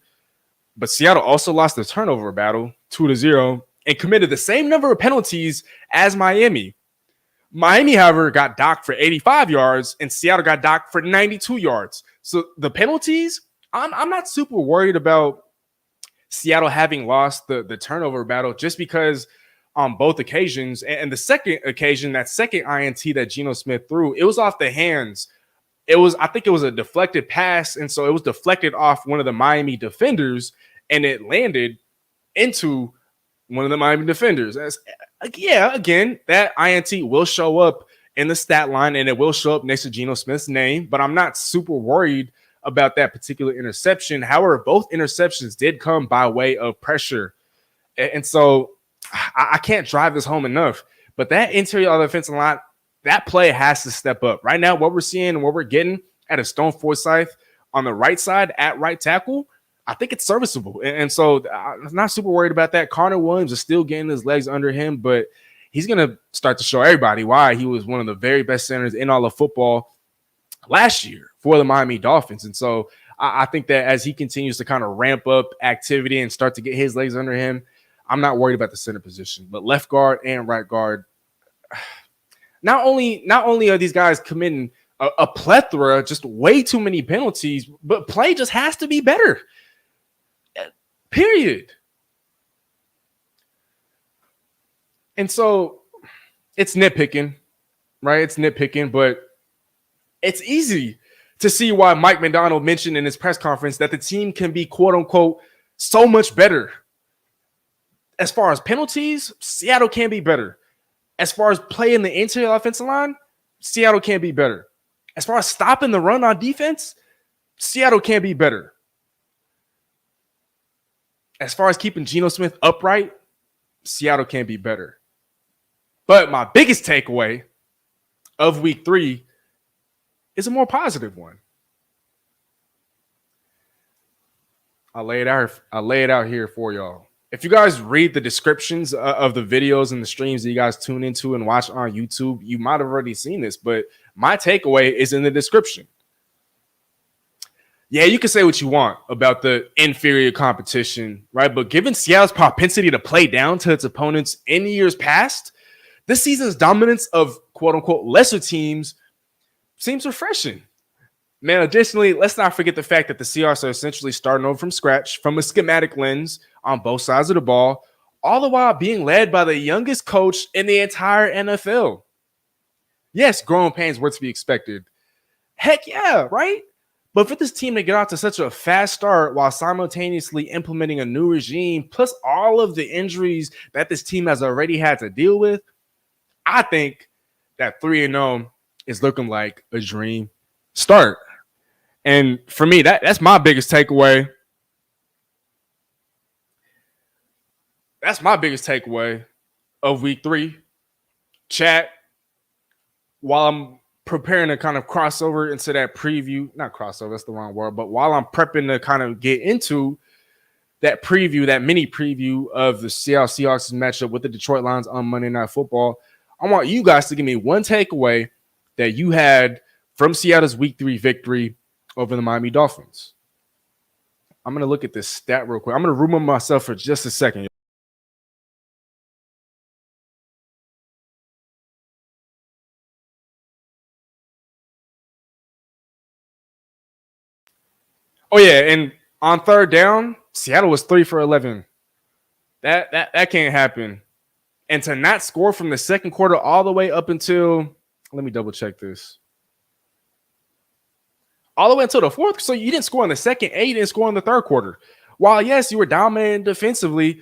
But Seattle also lost the turnover battle 2-0 and committed the same number of penalties as Miami. Miami, however, got docked for 85 yards and Seattle got docked for 92 yards. So the penalties I'm not super worried about Seattle having lost the turnover battle just because on both occasions, and the second occasion, that second INT that Geno Smith threw, it was off the hands. I think it was a deflected pass, and so it was deflected off one of the Miami defenders, and it landed into one of the Miami defenders. Yeah, again, that INT will show up in the stat line, and it will show up next to Geno Smith's name, but I'm not super worried about that particular interception. However, both interceptions did come by way of pressure. And so I can't drive this home enough. But that interior of the offensive line, that play has to step up. Right now, what we're seeing and what we're getting at a Stone Forsythe on the right side at right tackle, I think it's serviceable. And so I'm not super worried about that. Connor Williams is still getting his legs under him, but he's going to start to show everybody why he was one of the very best centers in all of football last year for the Miami Dolphins. And so I think that as he continues to kind of ramp up activity and start to get his legs under him, I'm not worried about the center position. But left guard and right guard, not only are these guys committing a plethora, just way too many penalties, but play just has to be better. Period. And so it's nitpicking, right? It's nitpicking, but it's easy to see why Mike Macdonald mentioned in his press conference that the team can be, quote unquote, so much better. As far as penalties, Seattle can be better. As far as play in the interior offensive line, Seattle can be better. As far as stopping the run on defense, Seattle can be better. As far as keeping Geno Smith upright, Seattle can be better. But my biggest takeaway of week 3 is a more positive one. I lay it out here for y'all. If you guys read the descriptions of the videos and the streams that you guys tune into and watch on YouTube, you might have already seen this, but my takeaway is in the description. Yeah, you can say what you want about the inferior competition, right? But given Seattle's propensity to play down to its opponents in years past, this season's dominance of quote-unquote lesser teams seems refreshing. Man, additionally, let's not forget the fact that the Seahawks are essentially starting over from scratch from a schematic lens on both sides of the ball, all the while being led by the youngest coach in the entire NFL. Yes, growing pains were to be expected. Heck yeah, right? But for this team to get out to such a fast start while simultaneously implementing a new regime, plus all of the injuries that this team has already had to deal with, I think that 3-0 is looking like a dream start. And for me, that's my biggest takeaway. That's my biggest takeaway of week 3. Chat, while I'm preparing to kind of crossover into that preview, not crossover, that's the wrong word, but while I'm prepping to kind of get into that preview, that mini preview of the Seattle Seahawks matchup with the Detroit Lions on Monday Night Football, I want you guys to give me one takeaway that you had from Seattle's week 3 victory over the Miami Dolphins. I'm going to look at this stat real quick. I'm going to remove myself for just a second. Oh, yeah, and on third down, Seattle was 3 for 11. That can't happen. And to not score from the second quarter all the way up until, let me double check this. All the way until the fourth. So you didn't score in the second, and you didn't score in the third quarter. While, yes, you were dominating defensively,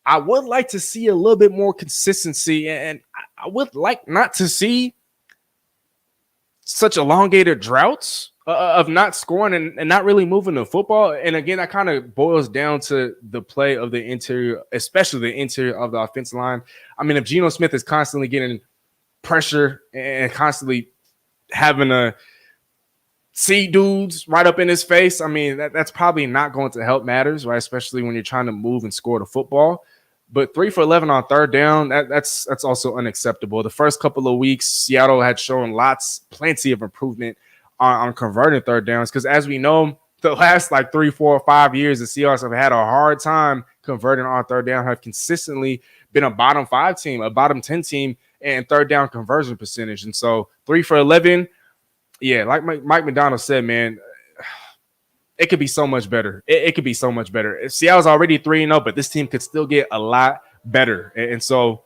I would like to see a little bit more consistency, and I would like not to see such elongated droughts of not scoring and not really moving the football. And again, that kind of boils down to the play of the interior, especially the interior of the offensive line. I mean, if Geno Smith is constantly getting pressure and constantly having to see dudes right up in his face, I mean, that's probably not going to help matters, right? Especially when you're trying to move and score the football. But 3 for 11 on third down, that's also unacceptable. The first couple of weeks, Seattle had shown plenty of improvement on converting third downs, because as we know, the last like 3, 4, 5 years, the Seahawks have had a hard time converting on third down, have consistently been a bottom 5 team, a bottom 10 team, and third down conversion percentage. And so 3 for 11, yeah, like Mike Macdonald said, man, it could be so much better. It could be so much better. If Seattle's already 3-0, but this team could still get a lot better. And so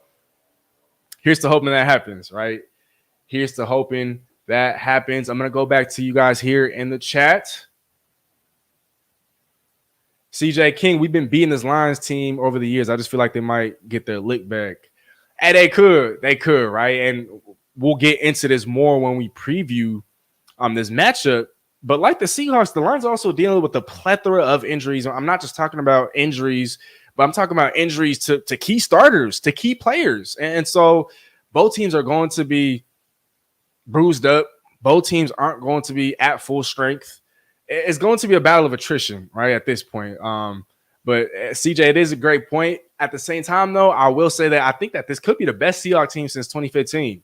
here's to hoping that happens, right? Here's to hoping that happens. I'm going to go back to you guys here in the chat. CJ King, we've been beating this Lions team over the years. I just feel like they might get their lick back. And they could, right? And we'll get into this more when we preview this matchup. But like the Seahawks, the Lions are also dealing with a plethora of injuries. I'm not just talking about injuries, but I'm talking about injuries to key starters, to key players. And so both teams are going to be bruised up. Both teams aren't going to be at full strength. It's going to be a battle of attrition, right, at this point. But CJ, it is a great point. At the same time, though, I will say that I think that this could be the best Seahawks team since 2015.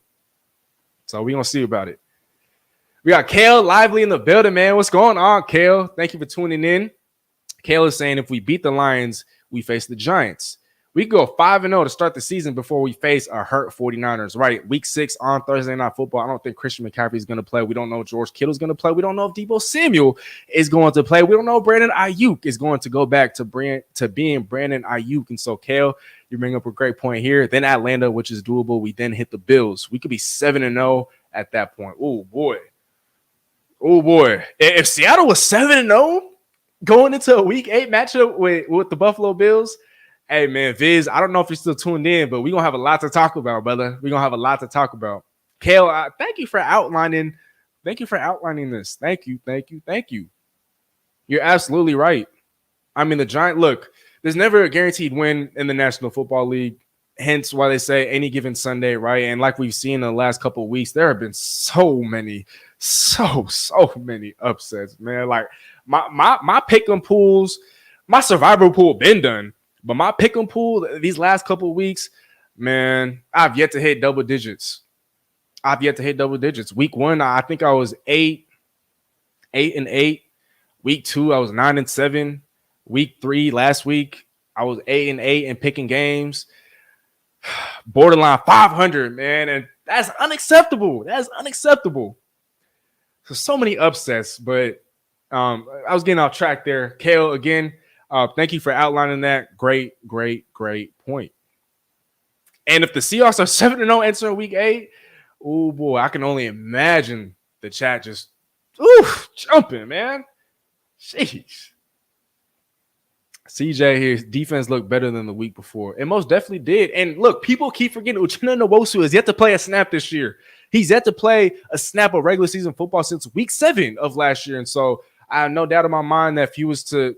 So we're going to see about it. We got Kale Lively in the building, man. What's going on, Kale? Thank you for tuning in. Kale is saying if we beat the Lions, we face the Giants. We go 5-0 to start the season before we face a hurt 49ers, right? Week 6 on Thursday Night Football. I don't think Christian McCaffrey is going to play. We don't know if George Kittle's going to play. We don't know if Deebo Samuel is going to play. We don't know if Brandon Ayuk is going to go back to being Brandon Ayuk. And so, Kale, you bring up a great point here. Then Atlanta, which is doable. We then hit the Bills. We could be 7-0 at that point. Oh, boy. Oh, boy. If Seattle was 7-0 going into a Week 8 matchup with the Buffalo Bills, hey, man, Viz, I don't know if you're still tuned in, but we're going to have a lot to talk about, brother. We're going to have a lot to talk about. Kale, thank you for outlining. Thank you for outlining this. Thank you. You're absolutely right. I mean, the Giants, look, there's never a guaranteed win in the National Football League. Hence why they say any given Sunday, right? And like we've seen in the last couple of weeks, there have been so many upsets, man. Like my pick'em pools, my survivor pool been done, but my pick'em pool these last couple of weeks, man, I've yet to hit double digits. Week 1, I think I was 8-8. Week 2, I was 9-7. Week 3, last week, I was 8-8 and picking games. Borderline 500, man, and that's unacceptable. So many upsets, but I was getting off track there. Kale, again, thank you for outlining that. Great point. And if the Seahawks are 7-0 entering Week 8, oh boy, I can only imagine the chat just jumping, man. Jeez. CJ here, defense looked better than the week before. It most definitely did. And look, people keep forgetting Uchenna Nwosu has yet to play a snap this year. He's yet to play a snap of regular season football since week 7 of last year. And so I have no doubt in my mind that if he was to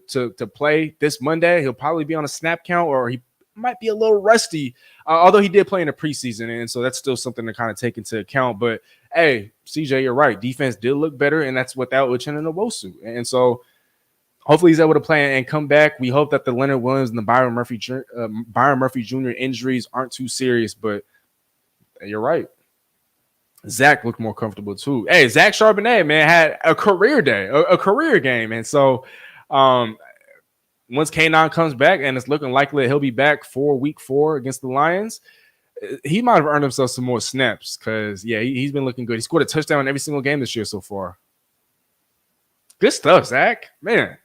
play this Monday, he'll probably be on a snap count, or he might be a little rusty, although he did play in the preseason. And so that's still something to kind of take into account. But hey, CJ, you're right. Defense did look better, and that's without Uchenna Nwosu. And so hopefully he's able to play and come back. We hope that the Leonard Williams and the Byron Murphy Jr. injuries aren't too serious, but you're right. Zach looked more comfortable too. Hey, Zach Charbonnet, man, had a career day, a career game. And so once K9 comes back, and it's looking likely that he'll be back for week 4 against the Lions, he might have earned himself some more snaps because, yeah, he's been looking good. He scored a touchdown in every single game this year so far. Good stuff, Zach. Man.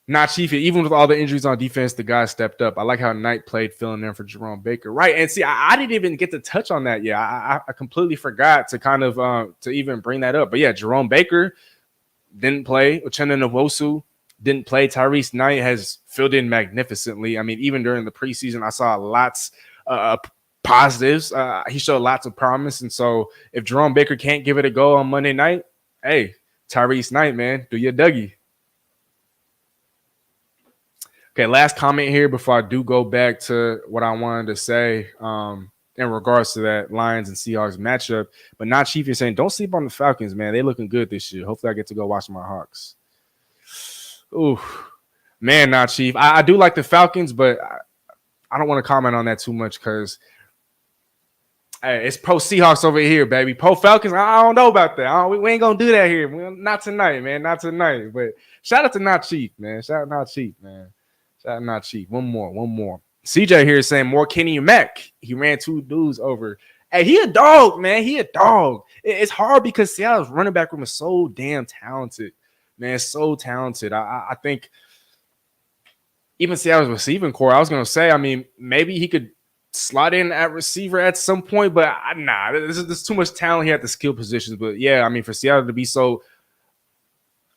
Not Chief, even with all the injuries on defense, the guy stepped up. I like how Knight played filling in for Jerome Baker. Right, and see, I didn't even get to touch on that yet. I completely forgot to kind of to even bring that up. But yeah, Jerome Baker didn't play. Uchenna Nwosu didn't play. Tyrese Knight has filled in magnificently. I mean, even during the preseason, I saw lots of positives. He showed lots of promise. And so if Jerome Baker can't give it a go on Monday night, hey, Tyrese Knight, man, do your Dougie. Okay, last comment here before I do go back to what I wanted to say in regards to that Lions and Seahawks matchup. But not Chief, you're saying don't sleep on the Falcons, man. They're looking good this year. Hopefully I get to go watch my Hawks. Ooh, man, not Chief. I do like the Falcons, but I don't want to comment on that too much because hey, it's pro Seahawks over here, baby. Pro Falcons, I don't know about that. We ain't going to do that here. Not tonight, man. Not tonight. But shout out to Not Chief, man. Shout out Not Chief, man. Not cheap. One more. CJ here is saying more Kenny Mack. He ran 2 dudes over. Hey, he a dog, man. He a dog. It's hard because Seattle's running back room is so damn talented. man, so talented. I think even Seattle's receiving core, I was going to say, I mean, maybe he could slot in at receiver at some point, but nah, there's too much talent here at the skill positions. But yeah, I mean, for Seattle to be so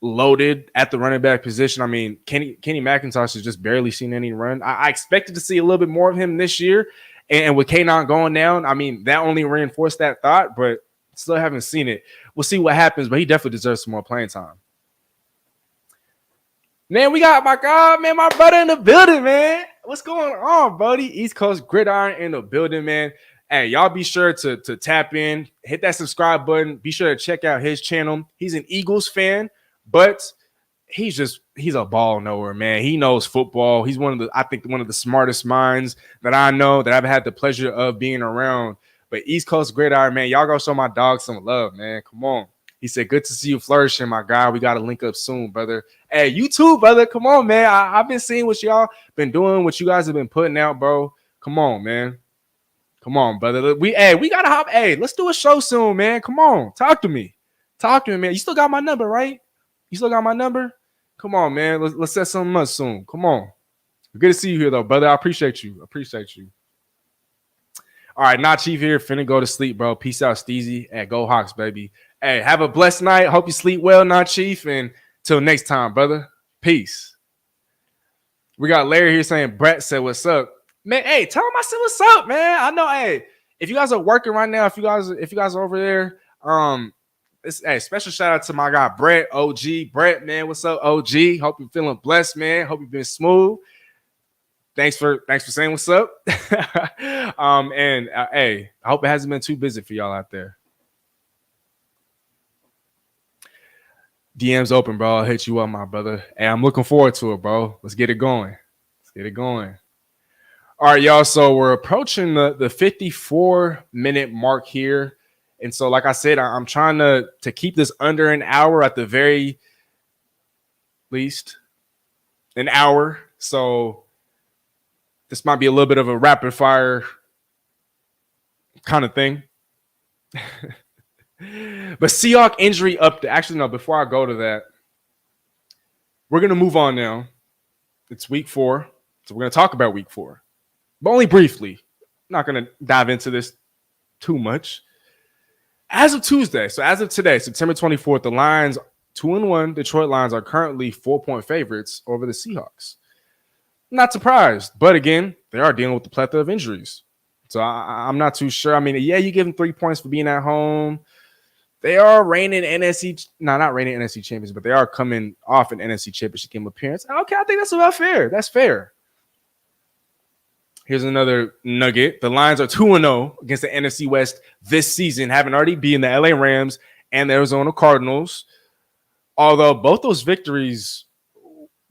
loaded at the running back position, I mean, Kenny McIntosh has just barely seen any run. I expected to see a little bit more of him this year. And with K9 going down, I mean, that only reinforced that thought, but still haven't seen it. We'll see what happens, but he definitely deserves some more playing time. Man, we got my brother in the building, man. What's going on, buddy? East Coast Gridiron in the building, man. Hey, y'all be sure to tap in, hit that subscribe button. Be sure to check out his channel. He's an Eagles fan, but he's a ball knower, man. He knows football. He's one of the smartest minds that I know, that I've had the pleasure of being around. But East Coast Gridiron, man, y'all go show my dog some love, man. Come on. He said, good to see you flourishing, my guy. We got to link up soon, brother. Hey, you too, brother. Come on, man. I've been seeing what y'all been doing, what you guys have been putting out, bro. Come on, man. Come on, brother. We got to hop. Hey, let's do a show soon, man. Come on. Talk to me, man. You still got my number, right? You still got my number? Come on, man. Let's set something up soon. Come on. Good to see you here, though, brother. I appreciate you. All right, not Chief here. Finna go to sleep, bro. Peace out, Steezy. And go Hawks, baby. Hey, have a blessed night. Hope you sleep well, not Chief. And till next time, brother. Peace. We got Larry here saying Brett said what's up. Man, hey, tell him I said what's up, man. I know, hey, if you guys are working right now, if you guys are over there, special shout out to my guy Brett, OG. Brett, man, what's up, OG? Hope you're feeling blessed, man. Hope you've been smooth. Thanks for saying what's up. Hey, I hope it hasn't been too busy for y'all out there. DM's open, bro. I'll hit you up, my brother. Hey, I'm looking forward to it, bro. Let's get it going. All right, y'all. So we're approaching the 54-minute mark here. And so, like I said, I'm trying to keep this under an hour, at the very least an hour. So this might be a little bit of a rapid fire kind of thing. But Seahawks injury update. Actually, no, before I go to that, we're going to move on now. It's week 4. So we're going to talk about week 4, but only briefly. I'm not going to dive into this too much. As of Tuesday, so as of today, September 24th, the Lions, 2-1 Detroit Lions, are currently 4-point favorites over the Seahawks. Not surprised, but again, they are dealing with the plethora of injuries. So I'm not too sure. I mean, yeah, you give them 3 points for being at home. They are reigning NFC, not reigning NFC champions, but they are coming off an NFC championship game appearance. Okay, I think that's about fair. That's fair. Here's another nugget. The Lions are 2-0 against the NFC West this season, having already beaten the LA Rams and the Arizona Cardinals. Although both those victories,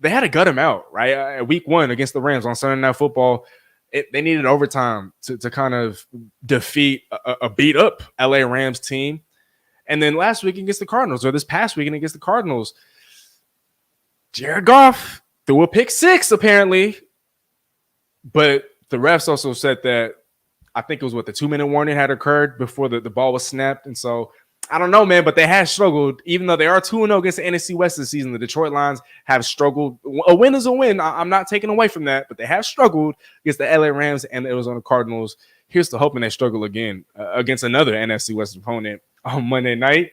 they had to gut them out, right? Week 1 against the Rams on Sunday Night Football, they needed overtime to kind of defeat a beat-up LA Rams team. And then last week against the Cardinals, or this past weekend against the Cardinals, Jared Goff threw a pick 6, apparently. But the refs also said that, I think it was the 2-minute warning had occurred before the ball was snapped. And so, I don't know, man, but they have struggled. Even though they are 2-0 against the NFC West this season, the Detroit Lions have struggled. A win is a win. I'm not taking away from that, but they have struggled against the LA Rams and the Arizona Cardinals. Here's to hoping they struggle again against another NFC West opponent on Monday night.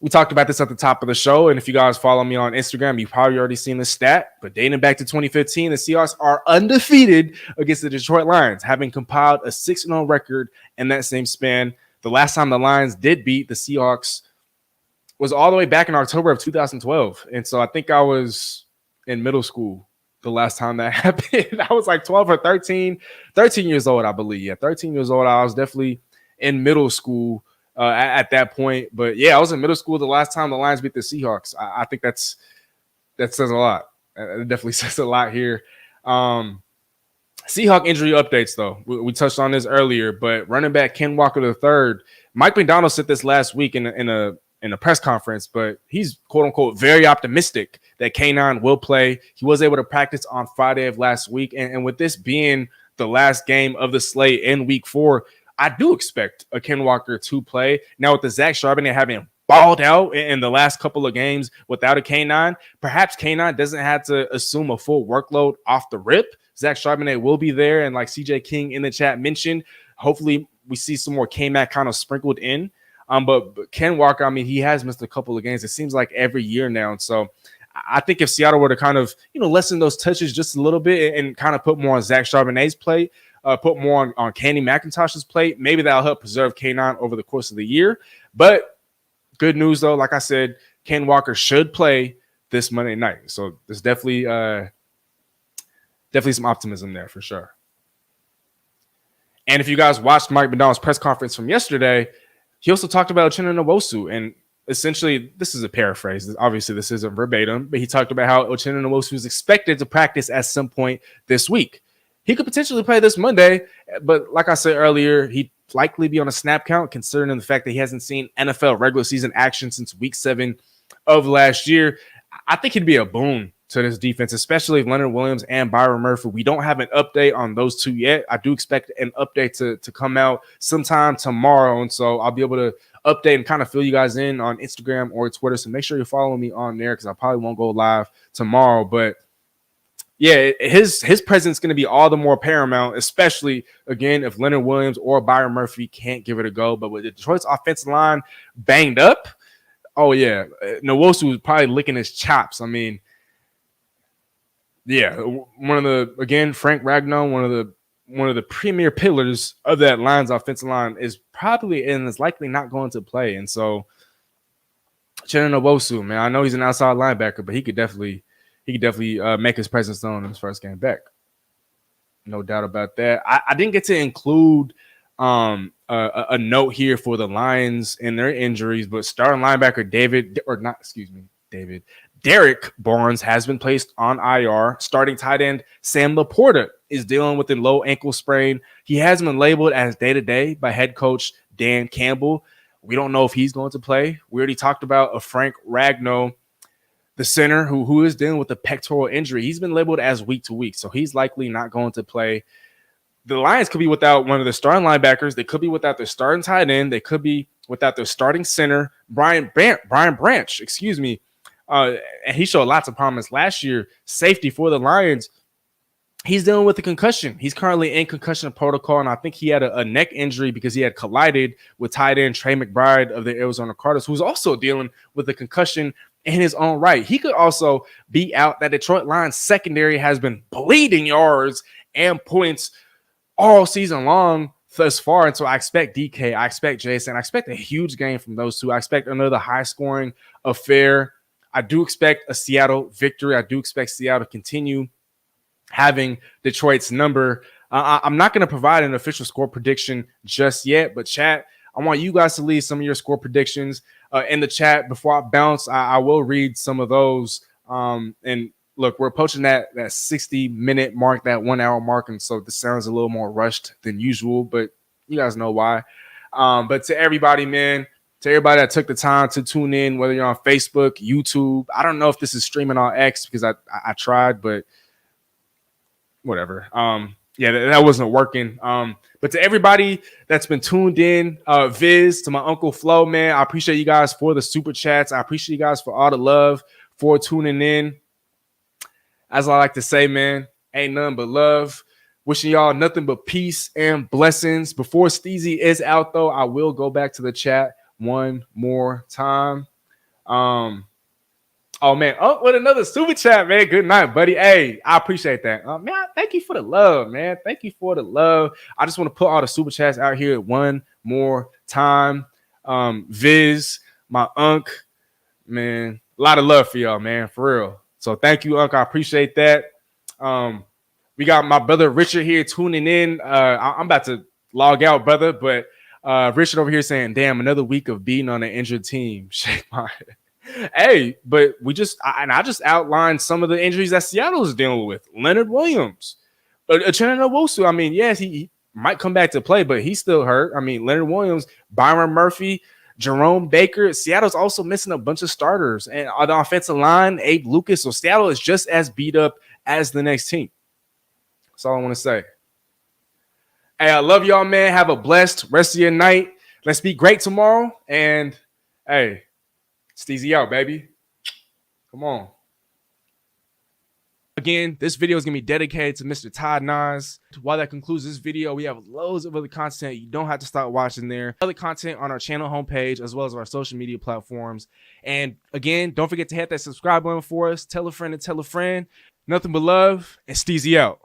We talked about this at the top of the show, and if you guys follow me on Instagram, you've probably already seen the stat, but dating back to 2015, the Seahawks are undefeated against the Detroit Lions, having compiled a 6-0 record in that same span. The last time the Lions did beat the Seahawks was all the way back in October of 2012, and so I think I was in middle school the last time that happened. I was like 12 or 13 years old, I believe. Yeah, 13 years old. I was definitely in middle school at that point. But yeah, I was in middle school the last time the Lions beat the Seahawks. I think that says a lot. It definitely says a lot here. Seahawk injury updates, though. We touched on this earlier, but running back Ken Walker III, Mike McDonald said this last week in a press conference, but he's quote unquote very optimistic that K9 will play. He was able to practice on Friday of last week, and with this being the last game of the slate in week 4, I do expect a Ken Walker to play. Now with the Zach Charbonnet having balled out in the last couple of games without a K9. Perhaps K9 doesn't have to assume a full workload off the rip. Zach Charbonnet will be there. And like CJ King in the chat mentioned, hopefully we see some more K-Mac kind of sprinkled in. But Ken Walker, I mean, he has missed a couple of games. It seems like every year now. And so I think if Seattle were to kind of, lessen those touches just a little bit and kind of put more on Zach Charbonnet's plate, put more on Kenny McIntosh's plate, maybe that'll help preserve K9 over the course of the year. But good news, though, like I said, Ken Walker should play this Monday night. So there's definitely some optimism there for sure. And if you guys watched Mike McDonald's press conference from yesterday, he also talked about Uchenna Nwosu. And essentially, this is a paraphrase. Obviously, this isn't verbatim, but he talked about how Uchenna Nwosu is expected to practice at some point this week. He could potentially play this Monday, but like I said earlier, he'd likely be on a snap count, considering the fact that he hasn't seen NFL regular season action since week 7 of last year. I think he'd be a boon to this defense, especially if Leonard Williams and Byron Murphy. We don't have an update on those two yet. I do expect an update to come out sometime tomorrow, and so I'll be able to update and kind of fill you guys in on Instagram or Twitter. So make sure you're following me on there because I probably won't go live tomorrow. But yeah, his presence is going to be all the more paramount, especially, again, if Leonard Williams or Byron Murphy can't give it a go. But with the Detroit's offensive line banged up, oh, yeah, Nwosu was probably licking his chops. I mean, yeah, Frank Ragnow, one of the premier pillars of that line's offensive line is probably and is likely not going to play. And so Uchenna Nwosu, man, I know he's an outside linebacker, but he could definitely make his presence known in his first game back. No doubt about that. I didn't get to include a note here for the Lions and their injuries, but starting linebacker Derek Barnes has been placed on IR. Starting tight end Sam Laporta is dealing with a low ankle sprain. He has been labeled as day-to-day by head coach Dan Campbell. We don't know if he's going to play. We already talked about a Frank Ragnow, the center who is dealing with a pectoral injury. He's been labeled as week to week, so he's likely not going to play. The Lions could be without one of their starting linebackers. They could be without their starting tight end. They could be without their starting center, Brian Branch, and he showed lots of promise last year. Safety for the Lions. He's dealing with a concussion. He's currently in concussion protocol, and I think he had a neck injury because he had collided with tight end Trey McBride of the Arizona Cardinals, who's also dealing with a concussion in his own right. He could also be out. That Detroit Lions secondary has been bleeding yards and points all season long thus far. And so I expect DK, I expect Jason, I expect a huge game from those two. I expect another high-scoring affair. I do expect a Seattle victory. I do expect Seattle to continue having Detroit's number. I'm not going to provide an official score prediction just yet, but chat, I want you guys to leave some of your score predictions in the chat. Before I bounce, I will read some of those. And look, we're approaching that 60-minute mark, that 1 hour mark. And so this sounds a little more rushed than usual, but you guys know why. But to everybody, man, to everybody that took the time to tune in, whether you're on Facebook, YouTube, I don't know if this is streaming on X because I tried, but whatever. Yeah, that wasn't working. But to everybody that's been tuned in, Viz, to my Uncle Flo, man, I appreciate you guys for the super chats. I appreciate you guys for all the love, for tuning in. As I like to say, man, ain't nothing but love. Wishing y'all nothing but peace and blessings. Before Steezy is out, though, I will go back to the chat one more time. Oh, man. Oh, with another super chat, man. Good night, buddy. Hey, I appreciate that. Man, thank you for the love, man. Thank you for the love. I just want to put all the super chats out here one more time. Viz, my Unc, man, a lot of love for y'all, man, for real. So thank you, Unc. I appreciate that. We got my brother Richard here tuning in. I'm about to log out, brother, but Richard over here saying, damn, another week of beating on an injured team. Shake my head. Hey, but I just outlined some of the injuries that Seattle is dealing with. Leonard Williams, Uchenna Nwosu. I mean, yes, he might come back to play, but he's still hurt. I mean, Leonard Williams, Byron Murphy, Jerome Baker. Seattle's also missing a bunch of starters, and on the offensive line, Abe Lucas. So Seattle is just as beat up as the next team. That's all I want to say. Hey, I love y'all, man. Have a blessed rest of your night. Let's be great tomorrow. And hey, Steezy out, baby. Come on. Again, this video is going to be dedicated to Mr. Todd Nas. While that concludes this video, we have loads of other content. You don't have to stop watching there. Other content on our channel homepage, as well as our social media platforms. And again, don't forget to hit that subscribe button for us. Tell a friend and tell a friend. Nothing but love, and Steezy out.